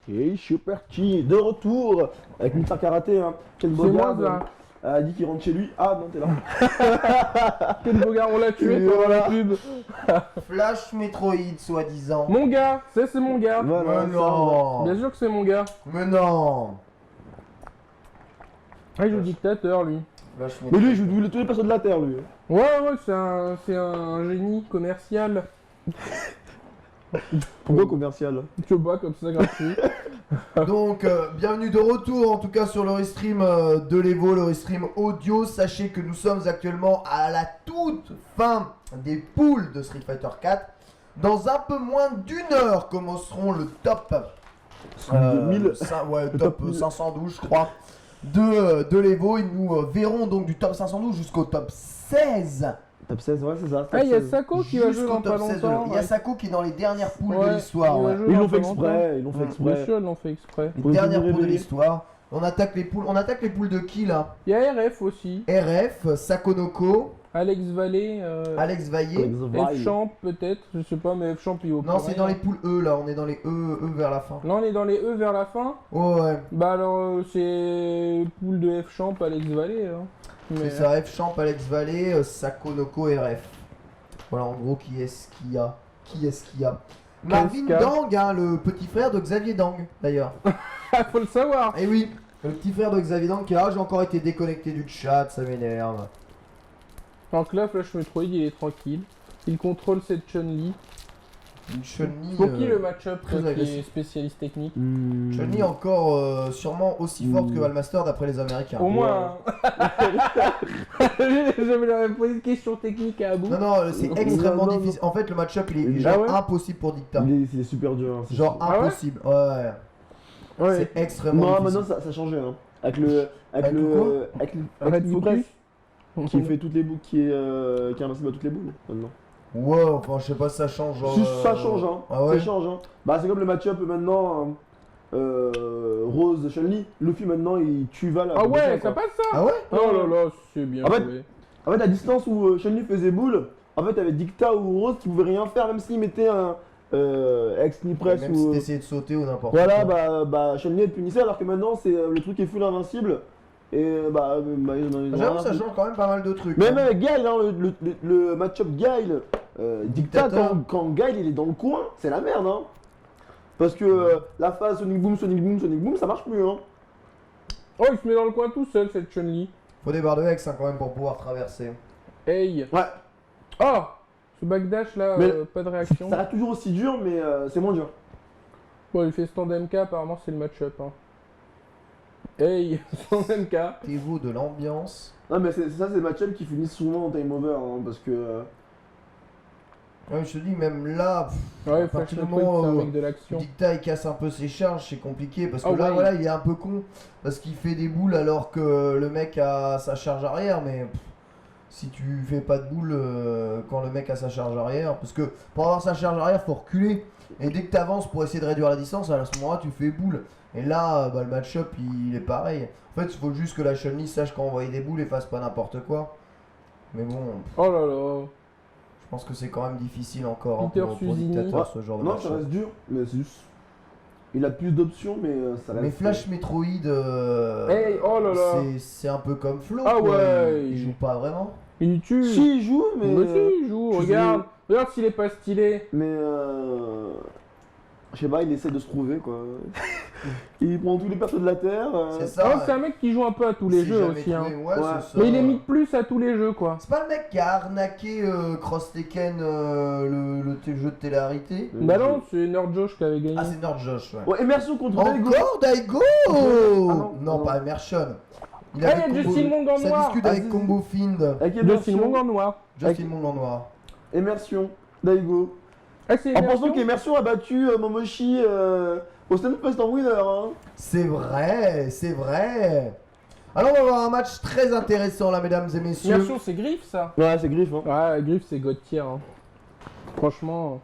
Et je suis parti de retour avec Mr Karaté, hein. Quel beau C'est gars, moi, ça. a dit qu'il rentre chez lui. Ah non, t'es là. Quel beau gars, on l'a tué Et pendant voilà. la pub. Flash Metroid, soi-disant. Mon gars, c'est mon gars. Voilà, Mais ça, non. Bien sûr que c'est mon gars. Mais non. Ah, il joue dictateur, lui. Flash Mais Metroid. lui, il joue tous les persos de la Terre, lui. Ouais, c'est un génie commercial. Pourquoi commercial? Tu veux pas comme ça gratuit. Donc, bienvenue de retour en tout cas sur le restream de l'Evo, le restream audio. Sachez que nous sommes actuellement à la toute fin des poules de Street Fighter 4. Dans un peu moins d'une heure commenceront le top 2000. ouais, Le top top 512 je crois de l'Evo. Et nous verrons donc du top 512 jusqu'au top 16. Top 16, ouais, c'est ça. Ah, il y a ça. Sako qui va jouer Jusqu'au dans pas top 16 de longtemps. l'Evo. Il y a Sako qui est dans les dernières poules de Ouais, l'histoire. il va Ouais. jouer Ils dans l'ont fait pas longtemps. exprès, ils l'ont fait Bien exprès. Bien sûr, ils l'ont fait exprès. Les Pour dernières nous poules de réveiller. l'histoire. On attaque les poules de qui là? Il y a RF aussi. RF, Sakonoko, Alex Vallée. Alex Vaillé. F-Champ peut-être, je sais pas, mais F-Champ il vaut Non, plus c'est rien. dans les poules E là, on est dans les E vers la fin. Là on est dans les E vers la fin. Oh ouais, Bah alors c'est poule de F-Champ, Alex Vallée. Hein. c'est ça, F Champ, Alex Vaillé, Sakonoko, RF. Voilà en gros qui est-ce qu'il y a. Marvin Casca. Dang, hein, le petit frère de Xavier Dang d'ailleurs. Faut le savoir. Eh oui, le petit frère de Xavier Dang qui a, j'ai encore été déconnecté du chat, ça m'énerve. Donc là Flash Metroid il est tranquille. Il contrôle cette Chun-Li. Une Chun-Li. Pour qui le match-up très toi, qui est agressif. spécialiste technique Chun-Li encore sûrement aussi forte que Valmaster d'après les Américains. Au moins. J'avais posé une question technique à Abou. Non, non, c'est extrêmement Non, non, difficile. En fait, le match-up il est Ah genre ouais impossible pour Dicta. Il est super dur. Hein, c'est Genre sûr. Ah ouais impossible. Ouais. Ouais. C'est extrêmement Non, difficile. maintenant ça a changé. Hein. Avec le. Avec le quoi Avec Red le Focus. qui fait toutes les boules, qui est invincible à toutes les boules maintenant. Ouais, enfin, je sais pas si ça change. Genre, Si, ça change, hein. Ah ouais. Ça change, hein. Bah, c'est comme le match-up maintenant. Rose Chun-Li. Luffy maintenant il tue Val. à Ah côté de ouais, ça, ça quoi. passe ça. Ah ouais. Oh là là, c'est bien En fait, joué. En fait, à distance où Chun-Li faisait boule, en fait, t'avais Dicta ou Rose qui pouvaient rien faire, même s'ils mettaient un ex-knee press Même ou. si t'essayais de sauter ou n'importe Voilà, quoi. bah Chun-Li elle punissait alors que maintenant c'est le truc est full invincible. Et ils en ont J'avoue, rien ça à change quand même pas mal de trucs. Même hein. avec Guile, hein, le match-up Guile, Dicta, Dictateur. quand Guile il est dans le coin, c'est la merde. Hein. Parce que la phase Sonic Boom, ça marche plus. Hein. Oh, il se met dans le coin tout seul cette Chun-Li. Faut des barres de Hex hein, quand même pour pouvoir traverser. Hey. Ouais, Oh, ce backdash là, Mais pas de réaction. ça reste toujours aussi dur, mais c'est moins dur. Bon, il fait stand MK, apparemment c'est le match-up. Hein. Hey, stand MK. T'es-vous de l'ambiance. Non, mais c'est ça, c'est le match-up qui finissent souvent en time over. Hein, parce que. Ouais, je te dis, même là, Ouais, à Flash partir du Metroid, moment c'est un où mec de l'action. Dicta il casse un peu ses charges, c'est compliqué parce que Ah là ouais. voilà il est un peu con parce qu'il fait des boules alors que le mec a sa charge arrière mais si tu fais pas de boules quand le mec a sa charge arrière parce que pour avoir sa charge arrière faut reculer et dès que tu avances pour essayer de réduire la distance à ce moment là tu fais boule et là bah, le match-up il est pareil en fait il faut juste que la Chun-Li sache quand envoyer des boules et fasse pas n'importe quoi mais bon Oh là là. je pense que c'est quand même difficile encore hein, Peter pour Susini. Dictateur ce genre de Non, match. ça reste dur, mais c'est juste. Il a plus d'options, mais ça reste. Mais Flash Metroid, Hey, oh là là. c'est un peu comme Flo. Ah quoi. ouais, Il joue pas vraiment. Il tue. Si, il joue, mais. Mais si, il joue, tu regarde. Regarde s'il est pas stylé. Mais je sais pas, il essaie de se trouver quoi. Il prend tous les persos de la Terre. C'est Oh, ça. c'est un mec qui joue un peu à tous les C'est jeux jamais aussi. Hein. trouvé. Ouais, Ouais. c'est ça. Mais il est mis plus à tous les jeux quoi. C'est pas le mec qui a arnaqué Cross Tekken, jeu de télé-réalité. Bah non, c'est Nerd Josh qui avait gagné. Ah, c'est Nord Josh, ouais. Ouais, immersion contre Daigo. Encore Daigo non, Non, non. pas Immersion. Il Ah, avait il y a Combo- Justin Wong en Ça noir. discute Ah, avec si, Combo Find. Avec Justin immersion. Wong en noir. Justin Wong en noir. Immersion. Daigo. Ah, c'est En Immersion. pensant qu'Immersion a battu Momoshi au Stunfest en winner. Hein. C'est vrai, c'est vrai. Alors on va avoir un match très intéressant là, mesdames et messieurs. Immersion, c'est Griff ça. Ouais, c'est Griff. Hein. Ouais, Griff, c'est God tier. Hein. Franchement,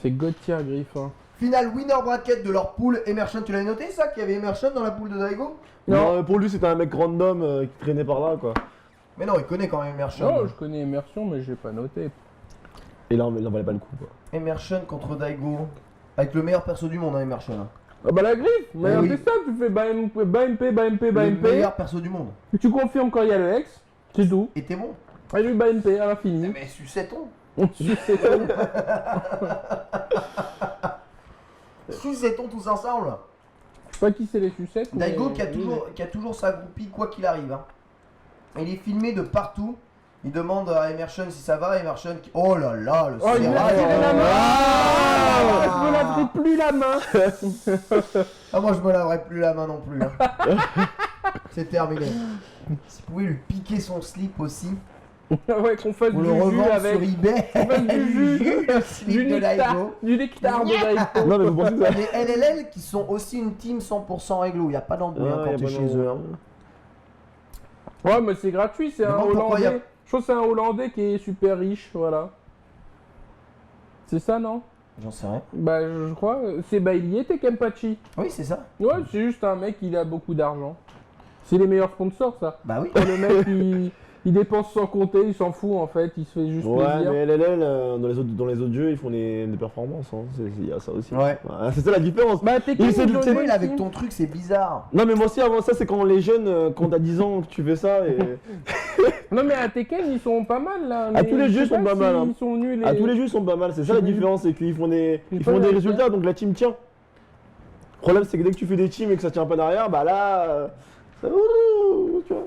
c'est God tier Griff. Hein. Final winner bracket de leur pool. Emerson, tu l'avais noté ça qu'il y avait Emerson dans la pool de Daigo? Non. Non, pour lui, c'était un mec random qui traînait par là quoi. Mais non, il connaît quand même Emerson. Non, je connais Immersion, mais j'ai pas noté. Et là, il en valait pas le coup quoi. Emerson contre Daigo. Avec le meilleur perso du monde, hein, Emerson. Ah bah la griffe, mais Eh oui. c'est ça, tu fais BMP, Le meilleur perso du monde. tu confirmes quand il y a le X, c'est tout. Et t'es bon. Et lui BMP à l'infini. Mais sucette-on. Sucette-on. Sucette-on tous ensemble. Je sais pas qui c'est les sucettes. mais- Daigo qui a toujours sa groupie quoi qu'il arrive. Hein. Il est filmé de partout. Il demande à Emerson si ça va. Emerson qui... Oh là là, le Oh, il lui a serrage. tiré la main. Ah, Je me laverai plus la main. Ah, moi je me laverai plus la main non plus. Hein. C'est terminé. Si vous pouvez lui piquer son slip aussi. Ouais, qu'on fasse Pour du le jus revendre avec sur eBay. qu'on fasse du jus, Le slip de Daigo. du nectar de Daigo. Non, mais vous pensez que ça. Les LLL qui sont aussi une team 100% réglo. Il n'y a pas d'embrouille hein, Ouais, quand y a t'es pas chez de- eux. Hein. Ouais, mais c'est gratuit, c'est un Demande pourquoi Hollandais. Je trouve que c'est un Hollandais qui est super riche, voilà. C'est ça, non? J'en sais rien. Bah, je crois. C'est bah, il y était Kempachi. Oui, c'est ça. Ouais, c'est juste un mec, il a beaucoup d'argent. C'est les meilleurs sponsors, ça. Bah oui. Quand le mec, il dépense sans compter, il s'en fout en fait, il se fait juste Ouais, plaisir. mais LLL, dans les autres jeux, ils font des performances. Hein. Il y a ça aussi. Ouais. C'est ça la différence. Bah, t'es Il essaie de- Johnny c'est Toi, là, avec Team. ton truc, c'est bizarre. Non, mais moi aussi, avant ça, c'est quand les jeunes, quand t'as 10 ans, que tu fais ça. Et... Non, mais à Tekken, ils sont pas mal là. Ah, mais tous les je jeux sais sont pas mal, hein. Ils sont nuls. Ah, tous les jeux sont pas mal, c'est ça la différence, c'est qu'ils font des, Ils ils font peuvent des le résultats, donc la team tient. Le problème, c'est que dès que tu fais des teams et que ça tient pas derrière, bah là, ça, tu vois,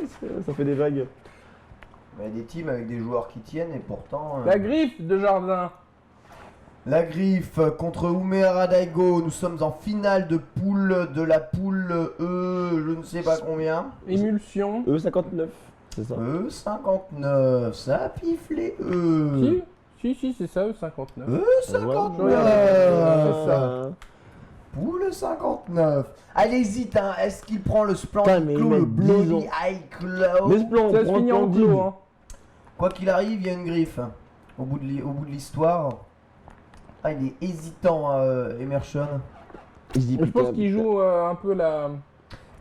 ça fait des vagues. Il y a des teams avec des joueurs qui tiennent et pourtant. La griffe de Jardin. La griffe contre Umehara Daigo. Nous sommes en finale de poule de la poule E, je ne sais pas combien. Émulsion. E59, c'est ça. E59, ça a piflé E. Si, c'est ça, 59. E59. c'est ça. Poule 59. Elle hésite, hein. Est-ce qu'il prend le Putain, Splendid mais Claw, ils le mettent 10 Bloody ans. Eye Claw? Mais ce plan, Ça se finit en clos, hein. Quoi qu'il arrive, il y a une griffe. Au bout de l'histoire. Ah, il est hésitant, Emerson. Je pense qu'il joue un peu la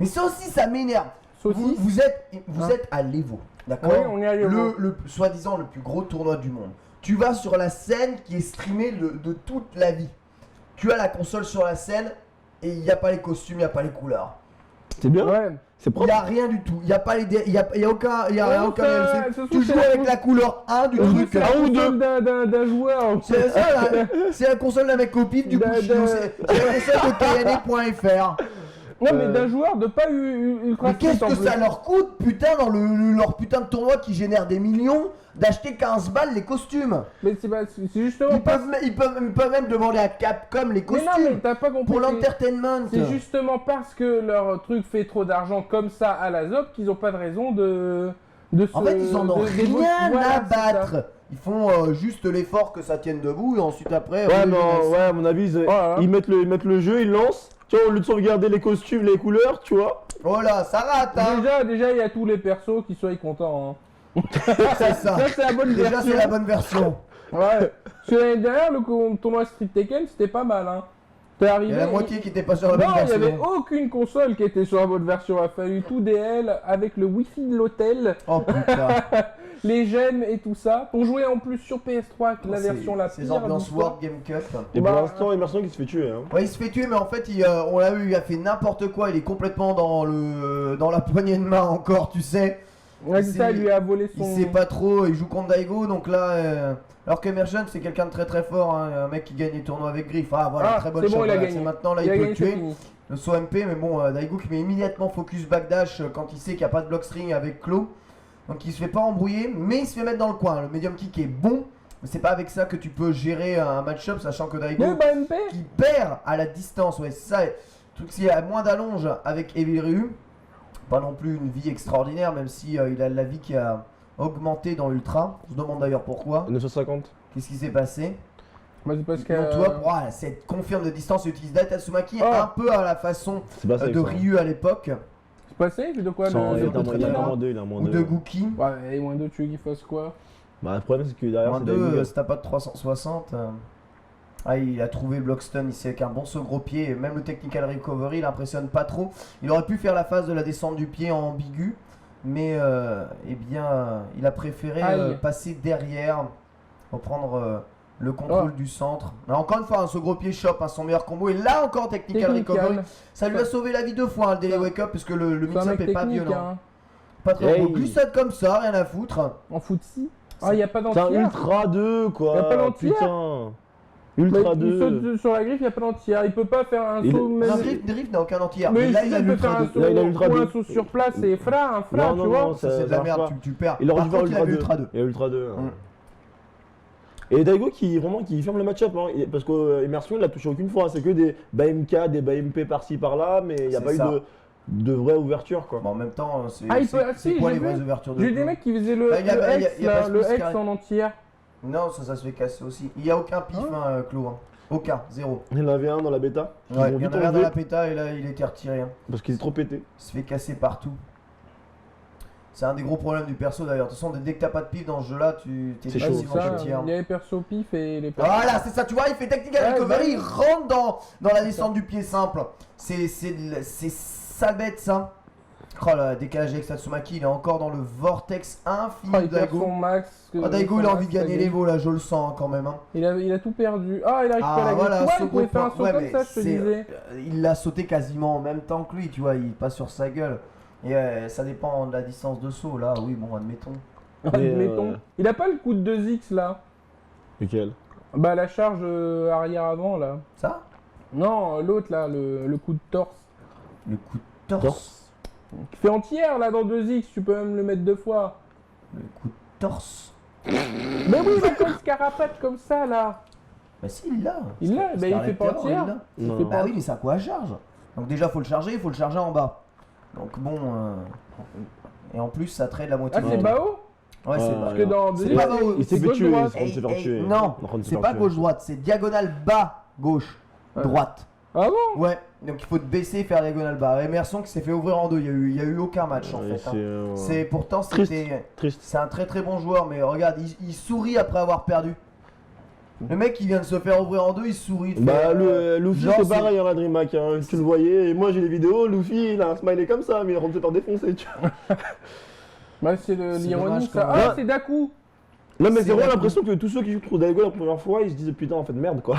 Mais ça aussi, ça m'énerve. Vous, saucisse. vous êtes à l'Evo, d'accord? Oui, on est à l'Evo. Le soi-disant le plus gros tournoi du monde. Tu vas sur la scène qui est streamée de toute la vie. Tu as la console sur la scène et il n'y a pas les costumes, il n'y a pas les couleurs. C'est bien, Ouais. c'est Il propre. n'y a rien du tout. Il n'y a pas les il y a aucun il y a Ouais, aucun ça- DLC. ça se Tu trouve, joues c'est avec la couleur 1 du truc. C'est la un ou deux. console d'un joueur. C'est ça, là. C'est la console d'un mec au pif du coup. C'est la console de Kayane.fr. Non, mais d'un joueur de pas ultra Mais qu'est-ce Street, en que ça plus. leur coûte, putain, dans leur putain de tournoi qui génère des millions, d'acheter 15 balles les costumes? Mais c'est justement Ils pas. peuvent même demander à Capcom les Mais non, mais costumes t'as pas compris. pour c'est- l'entertainment. C'est justement parce que leur truc fait trop d'argent comme ça à la ZOP qu'ils ont pas de raison de se. En fait, ils en ont rien Voilà, à c'est ça. battre. Ils font juste l'effort que ça tienne debout et ensuite après. Ouais, eux, non, ils laissent. ouais, à mon avis, Voilà. ils mettent le jeu, ils lancent. Tu vois, au lieu de sauvegarder les costumes, les couleurs, tu vois. Oh là, ça rate, hein. Déjà, il y a tous les persos qui soient contents. Hein. C'est ça. Ça, c'est la bonne Déjà, version. c'est la bonne version. Ouais. Parce que l'année dernière, le tournoi Street Tekken, c'était pas mal. Hein. T'es Il arrivé. y a la moitié qui était pas sur la Non, bonne il n'y version. avait aucune console qui était sur la bonne version. Il a fallu tout DL avec le Wi-Fi de l'hôtel, Oh putain. les gemmes et tout ça. Pour jouer en plus sur PS3 avec la C'est- version la Ces pire. ambiances du soir. World Game Cup. Et Bah, pour l'instant, Emerson qui se fait tuer. Hein. Ouais, il se fait tuer, mais en fait, on l'a vu, il a fait n'importe quoi. Il est complètement dans la poignée de main encore, tu sais. Ouais, il c'est ça, sait- lui a volé Il son. sait pas trop, il joue contre Daigo, donc là. Alors qu'Emerson, c'est quelqu'un de très très fort, hein, un mec qui gagne les tournois avec Griff. Ah voilà, Ah, très bonne c'est bon, chance. il a Voilà, gagné. c'est maintenant, là, Il a il peut gagné, le c'est tuer. fini. Le saut MP, mais bon, Daigo qui met immédiatement focus backdash quand il sait qu'il n'y a pas de blockstring avec Claw. Donc il se fait pas embrouiller, mais il se fait mettre dans le coin. Le medium kick est bon, mais c'est pas avec ça que tu peux gérer un match-up, sachant que Daigo Mais bah, MP qui perd à la distance, ouais, c'est ça. Le truc, c'est qu'il a moins d'allonge avec Evil Ryu. Pas non plus une vie extraordinaire, même si il a la vie qui a augmenté dans Ultra. On se demande d'ailleurs pourquoi. 950. Qu'est-ce qui s'est passé? Bah, c'est parce que. Donc, toi, pour cette confirme de distance, il utilise Datasumaki Oh. un peu à la façon C'est pas ça. de Ryu à l'époque, C'est pas safe de quoi Sans- le il est en très il est bien. en moins 2, il est en moins ou 2. de Gookie. Ouais, et moins 2, tu veux qu'il fasse quoi? Bah, le problème, c'est que derrière, Moins c'est 2, Daigo. si t'as pas de 360. Ah, il a trouvé Blockstone ici avec un bon saut gros pied. Et même le technical recovery, il impressionne pas trop. Il aurait pu faire la phase de la descente du pied en ambigu, mais eh bien, il a préféré Aïe. passer derrière, reprendre Le contrôle du centre. Alors, encore une fois, ce gros pied chope son meilleur combo. Et là encore, technical recovery. Ça lui a sauvé la vie 2 fois, le daily wake up, puisque le mix-up est pas violent. Hein. Pas très gros. Glissade comme ça, rien à foutre. En foot-si. Ah, il y a pas C'est d'entière. un ultra 2 quoi. Y a pas d'entière. Putain. Ultra Il 2. saute sur la griffe, il n'y a pas d'entière. Il peut pas faire un saut. Non, Drift n'a aucun entière. Mais là, il a peut faire l'ultra un 2. saut, Là, il a l'ultra ou un 2. saut sur place et un fra, Non, tu non, vois. non, Ça, c'est de la merde, tu perds. Il aurait dû Par faire contre, il a ultra 2. Il y a ultra 2. Et Daigo qui ferme le match-up, hein, parce qu'Immersion il l'a touché aucune fois, c'est que des BMK, des BMP par-ci par-là, mais il n'y a pas eu de vraie ouverture quoi. Bon, en même temps, c'est j'ai quoi les vraies vu. ouvertures de J'ai des mecs qui faisaient le Ah, il y a X, pas là, le plus X carré. en entière. Non, ça se fait casser aussi. Il n'y a aucun pif, Clo. Aucun, zéro. Il y en avait un dans la bêta. Ils Ouais, l'ont il y en vite avait un dans enlevé la péta et là, il était retiré. parce qu'il est trop pété. Il se fait casser partout. C'est un des gros problèmes du perso d'ailleurs. De toute façon, dès que t'as pas de pif dans ce jeu-là, t'es C'est chaud, facilement Ça, petit. il y a les persos pif et les persos. Voilà, c'est ça, tu vois, il fait technical Ouais, recovery, ouais. il rentre dans la descente du pied simple. C'est sale bête ça. Oh là, décalage avec Satsumaki, il est encore dans le vortex infini Ah, de il perd son Daigo. max. Daigo, il a envie de ça gagner gagne. les veaux là, je le sens quand même. Il a tout perdu. Ah, il a récupéré Ah la voilà, griffe. ce Il pouvait gros faire un point. saut Ouais, comme mais ça, je te disais. il l'a sauté quasiment en même temps que lui, tu vois, il passe sur sa gueule. Et ça dépend de la distance de saut là, oui, bon, admettons. Admettons. Il a pas le coup de 2X là. Lequel? Bah, la charge arrière-avant là. Ça? Non, l'autre là, le coup de torse. Le coup de torse. Qui fait entière là dans 2X, tu peux même le mettre 2 fois. Le coup de torse. Mais oui, il a pas une scarapate comme ça là. Bah si, il l'a. Il l'a, bah, il fait pas Terror, entière. il l'a. Il Non. fait Bah pas- oui, mais c'est à quoi à charge? Donc déjà, faut le charger en bas. Donc bon. Et en plus, ça traite la moitié Ah, du c'est temps. Bao. Ouais, c'est Ouais, bas. Parce que dans C'est 2X, pas Bao. Il s'est fait gauche, tuer, droite. on s'est fait tuer. Non, On est en train de se c'est faire pas tuer. gauche-droite, c'est diagonale bas, gauche, Ouais. droite. Ah bon? Ouais, donc il faut te baisser et faire diagonale bas. Emerson qui s'est fait ouvrir en deux, il y a eu aucun match en Ouais, fait. c'est Pourtant, Triste. c'était. triste. C'est un très très bon joueur, mais regarde, il sourit après avoir perdu. Le mec qui vient de se faire ouvrir en deux, il sourit. il Bah, fait, Luffy genre, c'est pareil, hein, la DreamHack, hein, tu le voyais, et moi j'ai les vidéos, Luffy il a un smiley comme ça, mais il rentre se faire défoncer, tu vois. Bah, c'est C'est l'ironie dommage, ça. quand même. Ah, c'est Daku. Non, mais C'est c'est vraiment Daku. l'impression que tous ceux qui jouent trop Daigo la première fois, ils se disent putain, en fait, merde quoi.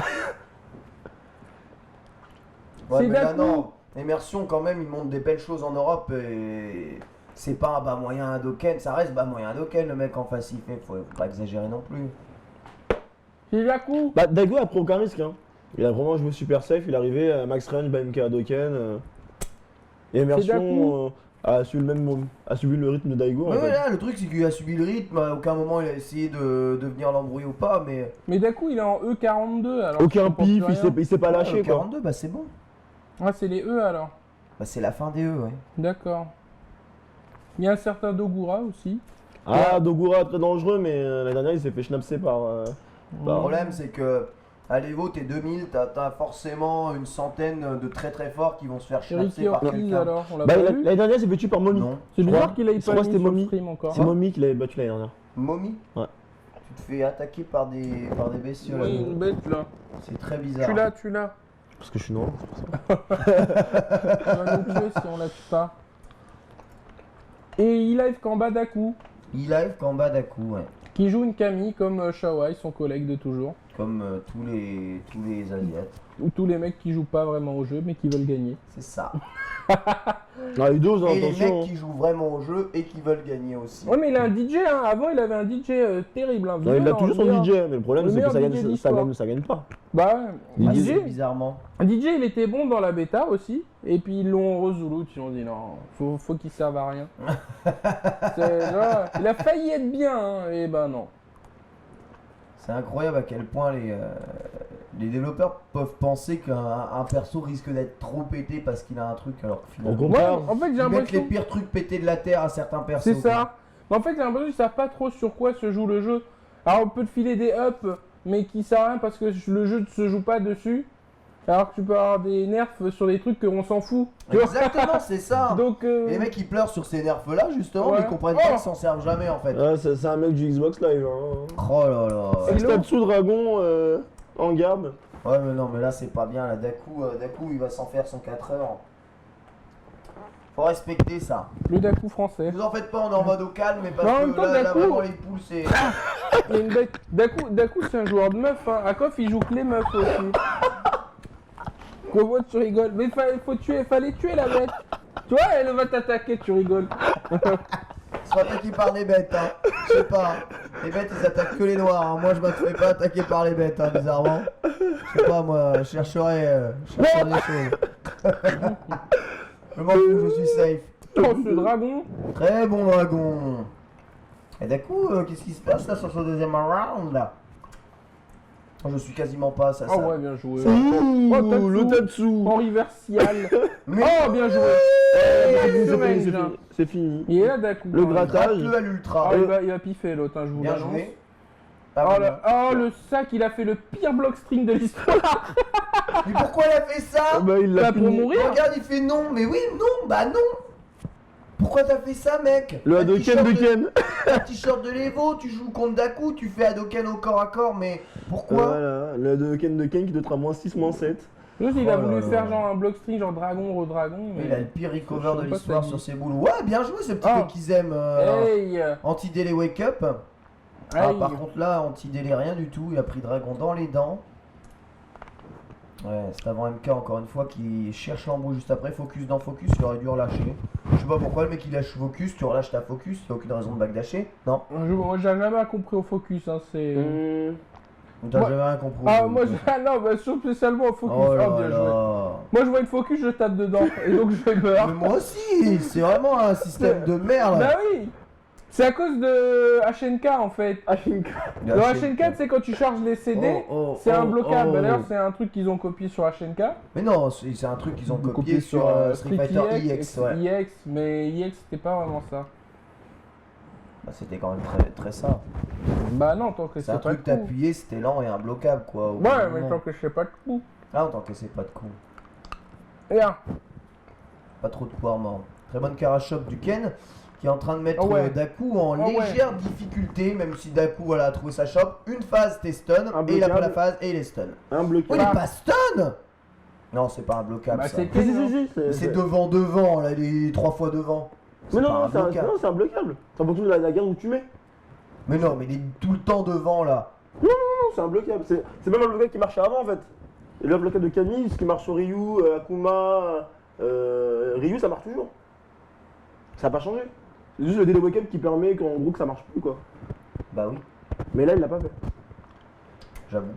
Ouais, c'est mais là Daku. non. Immersion quand même, il montre des belles choses en Europe et c'est pas un bas moyen à Dokken, ça reste bas moyen à Dokken le mec en face il fait, faut pas exagérer non plus. C'est Daku. Bah, Daigo a pris aucun risque, hein. Il a vraiment joué super safe, il est arrivé à max range, BMK à Dokken. Et Daku. Immersion a subi le rythme de Daigo. en Ouais, fait. là, le truc c'est qu'il a subi le rythme, à aucun moment il a essayé de venir l'embrouiller ou pas, mais. Mais Daku, il est en E42 alors. Aucun je comprends pif, plus rien. il s'est pas lâché Ouais, quoi. 42, bah c'est bon. Ah, c'est les E alors. Bah c'est la fin des E, ouais. D'accord. Il y a un certain Dogura aussi. Ah, Dogura très dangereux, mais la dernière il s'est fait schnapser par. Le problème c'est que à l'Evo, t'es 2000, t'as forcément une centaine de très très forts qui vont se faire Ricky schnapser par Ortiz quelqu'un. alors, on l'a Bah, pas l'année vu. dernière il s'est fait tuer par Momi. Non. C'est je bizarre crois- qu'il ait je pas crois mis que c'était sur le Momi. stream encore. C'est Momi qui l'avait battu l'année dernière. Mommy. Ouais. Tu te fais attaquer par des bestioles. Oui, une bête là. C'est très bizarre. Tu l'as. Parce que je suis noir, c'est pour ça. On va nous tuer si on la tue pas. Et il live Kamba Daku, Il live Kamba Daku, ouais. qui joue une Camille comme Shawai, son collègue de toujours. Comme tous les Asiates. Ou tous les mecs qui jouent pas vraiment au jeu mais qui veulent gagner. C'est ça. Ah, il dose, hein, Et les attention. mecs qui jouent vraiment au jeu et qui veulent gagner aussi. Ouais, mais il a un DJ, hein. Avant il avait un DJ terrible. Hein. Non, il a toujours son meilleur- DJ, mais le problème le c'est que meilleur ça DJ gagne, ça d'histoire. gagne, ça gagne pas. Bah ouais. Ah, DJ. c'est bizarrement. DJ il était bon dans la bêta aussi. Et puis ils l'ont rezoulou. Ils ont dit non, faut qu'il serve à rien. Genre, il a failli être bien, hein, et ben non. C'est incroyable à quel point les développeurs peuvent penser qu'un perso risque d'être trop pété parce qu'il a un truc alors que Au finalement. contraire. Ouais, en fait j'ai Ils mettent les l'impression. pires trucs pétés de la terre à certains persos. C'est ça. Mais en fait, j'ai l'impression qu'ils savent pas trop sur quoi se joue le jeu. Alors, on peut te filer des ups, mais qui servent à rien parce que le jeu ne se joue pas dessus. Alors que tu peux avoir des nerfs sur des trucs qu'on s'en fout. Tu vois. Exactement, c'est ça. Donc, Et les mecs ils pleurent sur ces nerfs là justement, Ouais. mais ils comprennent Oh. pas qu'ils s'en servent jamais en fait. Ouais, c'est un mec du Xbox Live. Hein. Oh là là. Et Statsu Dragon en garde. Ouais mais non mais là c'est pas bien, là Daku il va s'en faire son 4 heures. Faut respecter ça. le Daku français. Vous en faites pas, on est en mode au calme, mais parce Mais en même que temps, là Daku- vraiment les poules c'est. Il y a une bête. Daku, c'est un joueur de meuf. Hein. À Koff, il joue que les meufs aussi. Comment tu rigoles? Mais fallait tuer la bête. Tu vois, elle va t'attaquer, tu rigoles. C'est pas toi qui parles des bêtes, hein. Je sais pas. Les bêtes, ils attaquent que les noirs. Hein. Moi, je me fais pas attaquer par les bêtes, hein, bizarrement. Je sais pas, moi, je chercherai des choses. Je m'en fous, je suis safe. Oh, ce dragon. Très bon dragon. Et d'un coup, qu'est-ce qui se passe là sur ce deuxième round là? Je suis quasiment pas ça. Oh ouais, bien joué. Ouh, le Tatsu. En reversial. Mais Oh, bien joué. C'est fini. Il est là, Daku. Le quand même. grattage. le à l'ultra. Ah, il va piffer l'autre, hein, je vous Bien l'annonce. joué. Oh, le sac, il a fait le pire block string de l'histoire. Mais pourquoi il a fait ça? Bah, il l'a Bah, pour fini. mourir. Regarde, il fait non. Mais oui, non, bah non. Pourquoi t'as fait ça, mec? Le Un Hadoken t-shirt de Ken. Un t-shirt de l'Evo, tu joues contre Daku, tu fais Hadoken au corps à corps, mais pourquoi? Voilà, le Hadoken de Ken qui te fera -6, -7. Juste, il a Oh là voulu là. faire genre un block string, genre dragon, redragon. Mais il a le pire recover Je de sais pas l'histoire ça sur dit. ses boules. Ouais, bien joué ce petit Ah. Kokizem Hey. anti-délai wake up. Ah, Hey. par contre là, anti-délai rien du tout, il a pris dragon dans les dents. Ouais, c'est avant MK encore une fois qui cherche l'embrouille juste après, focus dans focus, il aurait dû relâcher. Je sais pas pourquoi le mec il lâche focus, tu relâches ta focus, il a aucune raison de backdasher. Non, Moi, j'ai jamais compris au focus, hein, c'est... t'as Moi- jamais rien compris. Ah, moi, non, bah, spécialement au focus. Oh là Ah, bien joué. là. Moi, je vois une focus, je tape dedans, et donc je meurs. Mais moi aussi, c'est vraiment un système de merde. Bah oui. C'est à cause de HNK en fait. Le Dans HNK, c'est quand tu charges les CD, c'est imbloquable. Bah, D'ailleurs, c'est un truc qu'ils ont copié sur HNK. Mais non, c'est un truc qu'ils ont copié sur Street Fighter EX. Ouais. EX, mais EX, c'était pas vraiment ça. Bah, c'était quand même très, très ça. Bah non, tant que C'est un c'est pas truc de coup. t'appuyais, c'était lent et imbloquable quoi. au bout Ouais, d'un mais moment. tant que je sais pas de coup. Ah, autant que c'est pas de coup. Regarde. Pas trop de poire mort. Très bonne Karashop du Ken qui est en train de mettre Oh ouais. Daku en Oh ouais. légère difficulté, même si Daku voilà, a trouvé sa shop. Une phase t'es stun, et il a pas la phase et il est stun. Un bloqué. Oh, il est pas stun. Non, c'est pas un blocable Bah ça. c'est Si, Ken, hein. Mais c'est devant, là, il est 3 fois devant. Mais pas non, un blocable. c'est un bloquable. C'est en fonction de la garde où tu mets. Mais non, mais il est tout le temps devant là. Non, c'est un bloquable. C'est même un bloquable qui marchait avant en fait. Et le bloquable de Camille, ce qui marche sur Ryu, Akuma, Ryu, ça marche toujours. Ça n'a pas changé. C'est juste le délai wake up qui permet qu'en gros que ça marche plus quoi. Bah oui, Mais là il l'a pas fait. j'avoue.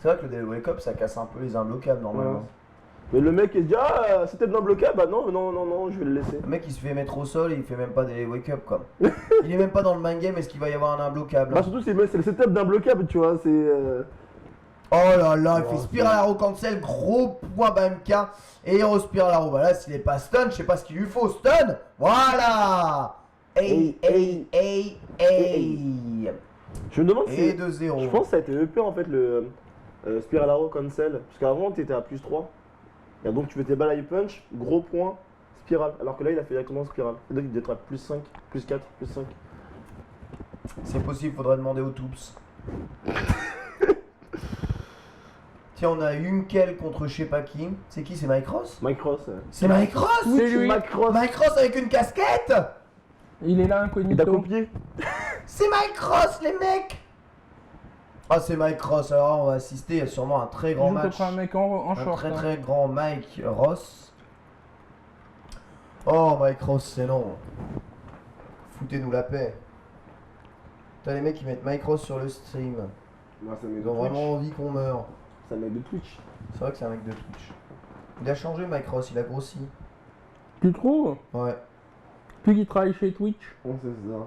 C'est vrai que le délai wake up ça casse un peu les imbloquables normalement. Ouais. Mais le mec il se dit ah c'était bien bloquable, bah non, je vais le laisser. Le mec il se fait mettre au sol et il fait même pas des wake up quoi. Il est même pas dans le main game, est-ce qu'il va y avoir un imbloquable? Bah surtout c'est le setup d'un bloquable tu vois, c'est... Oh là là, il Oh, fait Spiral Arrow cancel, gros point BMK et Hero Spiral Arrow. Bah là s'il est pas stun, je sais pas ce qu'il lui faut, stun. Voilà. Hey. Je me demande si... Et 2-0. Je pense que ça a été EP en fait le Spiral Arrow cancel. Parce qu'avant t'étais à +3. Et donc tu fais tes balles à punch, gros point, spiral. Alors que là il a fait directement spiral. Et donc il devait être à +5, +4, +5. C'est possible, faudrait demander aux Toops. Tiens, on a Unkel contre je sais pas qui. C'est qui? C'est Mike Ross? Mike Ross. C'est Mike Ross? C'est lui. Mike Ross. Mike Ross avec une casquette? Il est là Il t'a incognito. copié. C'est Mike Ross, les mecs! Ah, c'est Mike Ross, alors on va assister à sûrement un très Il grand joue match. contre un mec en Un short. très hein. très grand Mike Ross. Oh, Mike Ross, c'est long. Foutez-nous la paix. Putain, les mecs ils mettent Mike Ross sur le stream. Moi, ça met Ils ont vraiment envie qu'on meure. Ça met de Twitch. C'est vrai que c'est un mec de Twitch. Il a changé Mike Ross, il a grossi. Tu trouves? Ouais. Puis qu'il travaille chez Twitch. Ouais, c'est ça.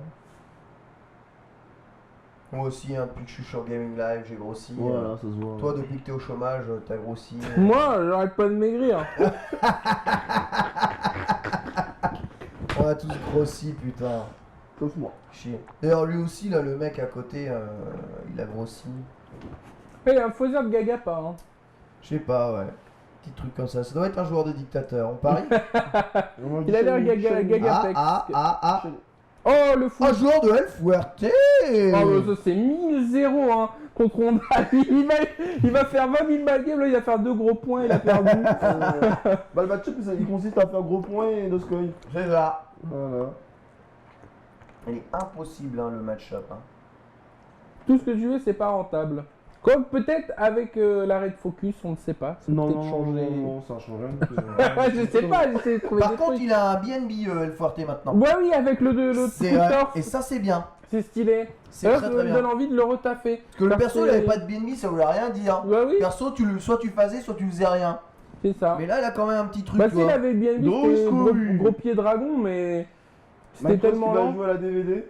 Moi aussi, hein, depuis que je suis sur Gaming Live, j'ai grossi. Voilà, ça se voit. Toi, depuis que t'es au chômage, t'as grossi. Moi, j'arrête pas de maigrir. On a tous grossi, putain. Sauf moi. Chier. D'ailleurs, lui aussi, là, le mec à côté, il a grossi. Il y a un faiseur de gaga pas. Hein. Je sais pas, ouais. Petit truc comme ça. Ça doit être un joueur de dictateur. On parie? Il a l'air gaga Ah. Oh le fou. Un joueur de El Fuerte. Oh, ça c'est 1000-0 hein, contre Honda. Il va faire 20 000 mal game, là il va faire 2 gros points, il a perdu. Bah le match-up il consiste à faire gros points et no scoring. C'est ça. Voilà. Il est impossible, hein, le match-up. Hein. Tout ce que tu veux, c'est pas rentable. Comme peut-être avec l'arrêt de focus, on ne sait pas. Ça peut peut-être changer. Non, ça a changé. Je sais pas, j'essaie de trouver Par des contre, trucs. il a un BNB El Fuerte maintenant. Ouais, oui, avec le C'est coup de vrai. torse, Et ça, c'est bien. c'est stylé. C'est D'ailleurs, très ça très me bien. donne envie de le retaffer. Parce que le perso, il c'est- avait pas de BNB, ça voulait rien dire. Ouais, oui, Perso, soit tu faisais, soit tu faisais rien. c'est ça. Mais là, il a quand même un petit truc. Bah, tu s'il vois. avait bien vu, Dos c'était couilles. gros pied dragon, mais c'était Mike Cross tellement qui va lent. jouer à la DVD.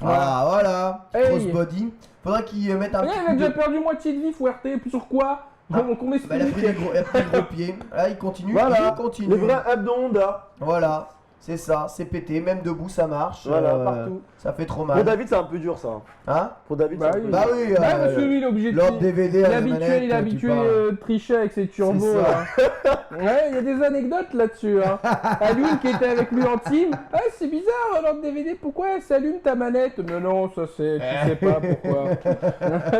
Ah, voilà. Hey. Crossbody. Faudrait qu'il mette un Ouais, petit il a coup déjà de... perdu moitié de vie, Fuerte, puis sur quoi Ah. Qu'on m'explique. Bah, il a pris des gros pieds. Là, il continue. Voilà, Il continue. le vrai Abdo Honda. Voilà. C'est ça, c'est pété. Même debout, ça marche. Voilà, partout. Ça fait trop Pour mal. David, c'est un peu dur ça. Hein? Pour David, Bah c'est un oui. peu Bah dur. oui, Bah, parce que lui, il est obligé de. Lord DVD Il est à la habitué, manette, il est tu habitué parles. de tricher avec ses turbos. C'est ça. Hein. Ouais, il y a des anecdotes là-dessus. Hein. Alune qui était avec lui en team. Ah, c'est bizarre, Lord DVD, pourquoi s'allume ta manette? Mais non, ça c'est. Tu sais pas pourquoi.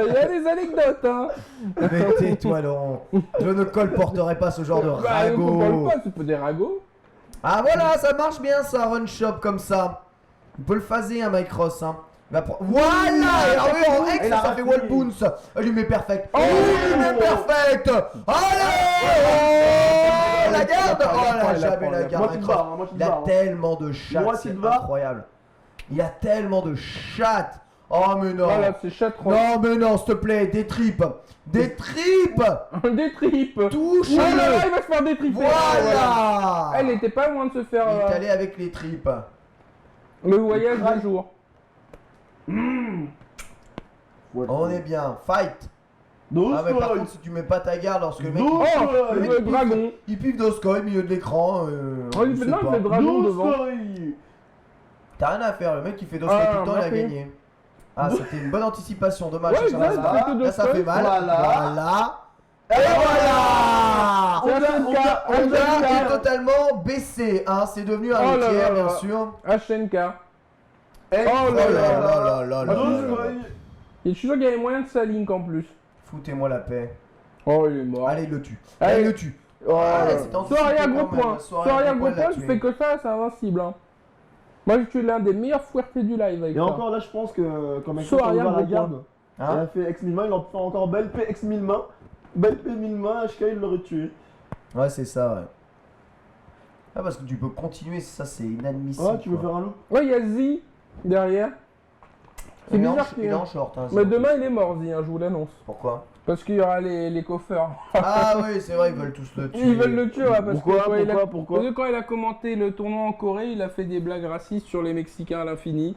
Il y a des anecdotes, hein. Mais tais-toi, Laurent. Je ne colporterai pas ce genre de Bah, on ragot. parle pas, c'est pas des ragots. Ah voilà, ça marche bien ça, run shop comme ça. On peut le phaser, un Mike Ross. Hein. Voilà. Ah oui, en X, il a ça fait raté. wall bounce. Il lui met perfect. Oh, il lui met perfect. Allez, la garde. Oh là, jamais la garde. Moitié de barre, hein, moitié de Il a barre. tellement de chattes, Moitié c'est de barre. incroyable. Il a tellement de chattes. Oh mais non. Voilà, c'est chatron. Non mais non, s'il te plaît, des tripes. Des tripes. Des tripes. Oh là là, Touche-le. il va se faire détriper. Voilà. Elle était pas loin de se faire Il est allé avec les tripes. le voyage d'un jour. On est bien. Fight. Ah mais par contre si tu mets pas ta garde lorsque le mec Non. Oh, le mec, le il dragon. piffe- il piffe d'Oscoy au milieu de l'écran. Oh, il je fait, sais non, il pas. fait dragon No devant. story. T'as rien à faire, le mec qui fait d'Oscoy Ah, tout le temps, il a remarqué. gagné. Ah c'était une bonne anticipation, dommage. Ouais, ça, exact, va, c'était là ça d'Oscoy. fait mal. Voilà. Et voilà. C'est Honda est HNK. totalement baissé, hein. C'est devenu un Oh là tiers, là bien là. sûr. HNK. Oh Oh là là là là No là. story. Et je suis sûr qu'il y avait moyen de sa link en plus. Foutez-moi la paix. Oh, il est mort. Allez, il le tue. Allez. Allez, il le tue. Oh, Allez, c'est anticipé Soria gros quand même. point. Soria Soria gros gros point l'a point, tu tué. fais que ça, c'est invincible. Hein. Moi, je suis l'un des meilleurs Fuerte du live avec Et ça. encore là, je pense que quand Mike Soit Cross a arrière, ouvert la gros garde, il Hein a fait X 1000 mains, il en fait encore belle P X 1000 mains. Belle P 1000 mains, HK il l'aurait tué. Ouais, c'est ça, ouais. Ah, parce que tu peux continuer, ça c'est inadmissible. Ah, tu veux quoi. faire un loup? Ouais, il y a Z derrière. C'est Il est en- bizarre il est qu'il en short. Hein, Mais c'est- demain, il est mort, Z, hein, je vous l'annonce. Pourquoi Parce qu'il y aura les coffeurs. Ah oui, c'est vrai, ils veulent tous le tuer. Ils veulent le tuer, ouais, parce Pourquoi, que quand il a- pourquoi parce que quand il a commenté le tournoi en Corée, il a fait des blagues racistes sur les Mexicains à l'infini.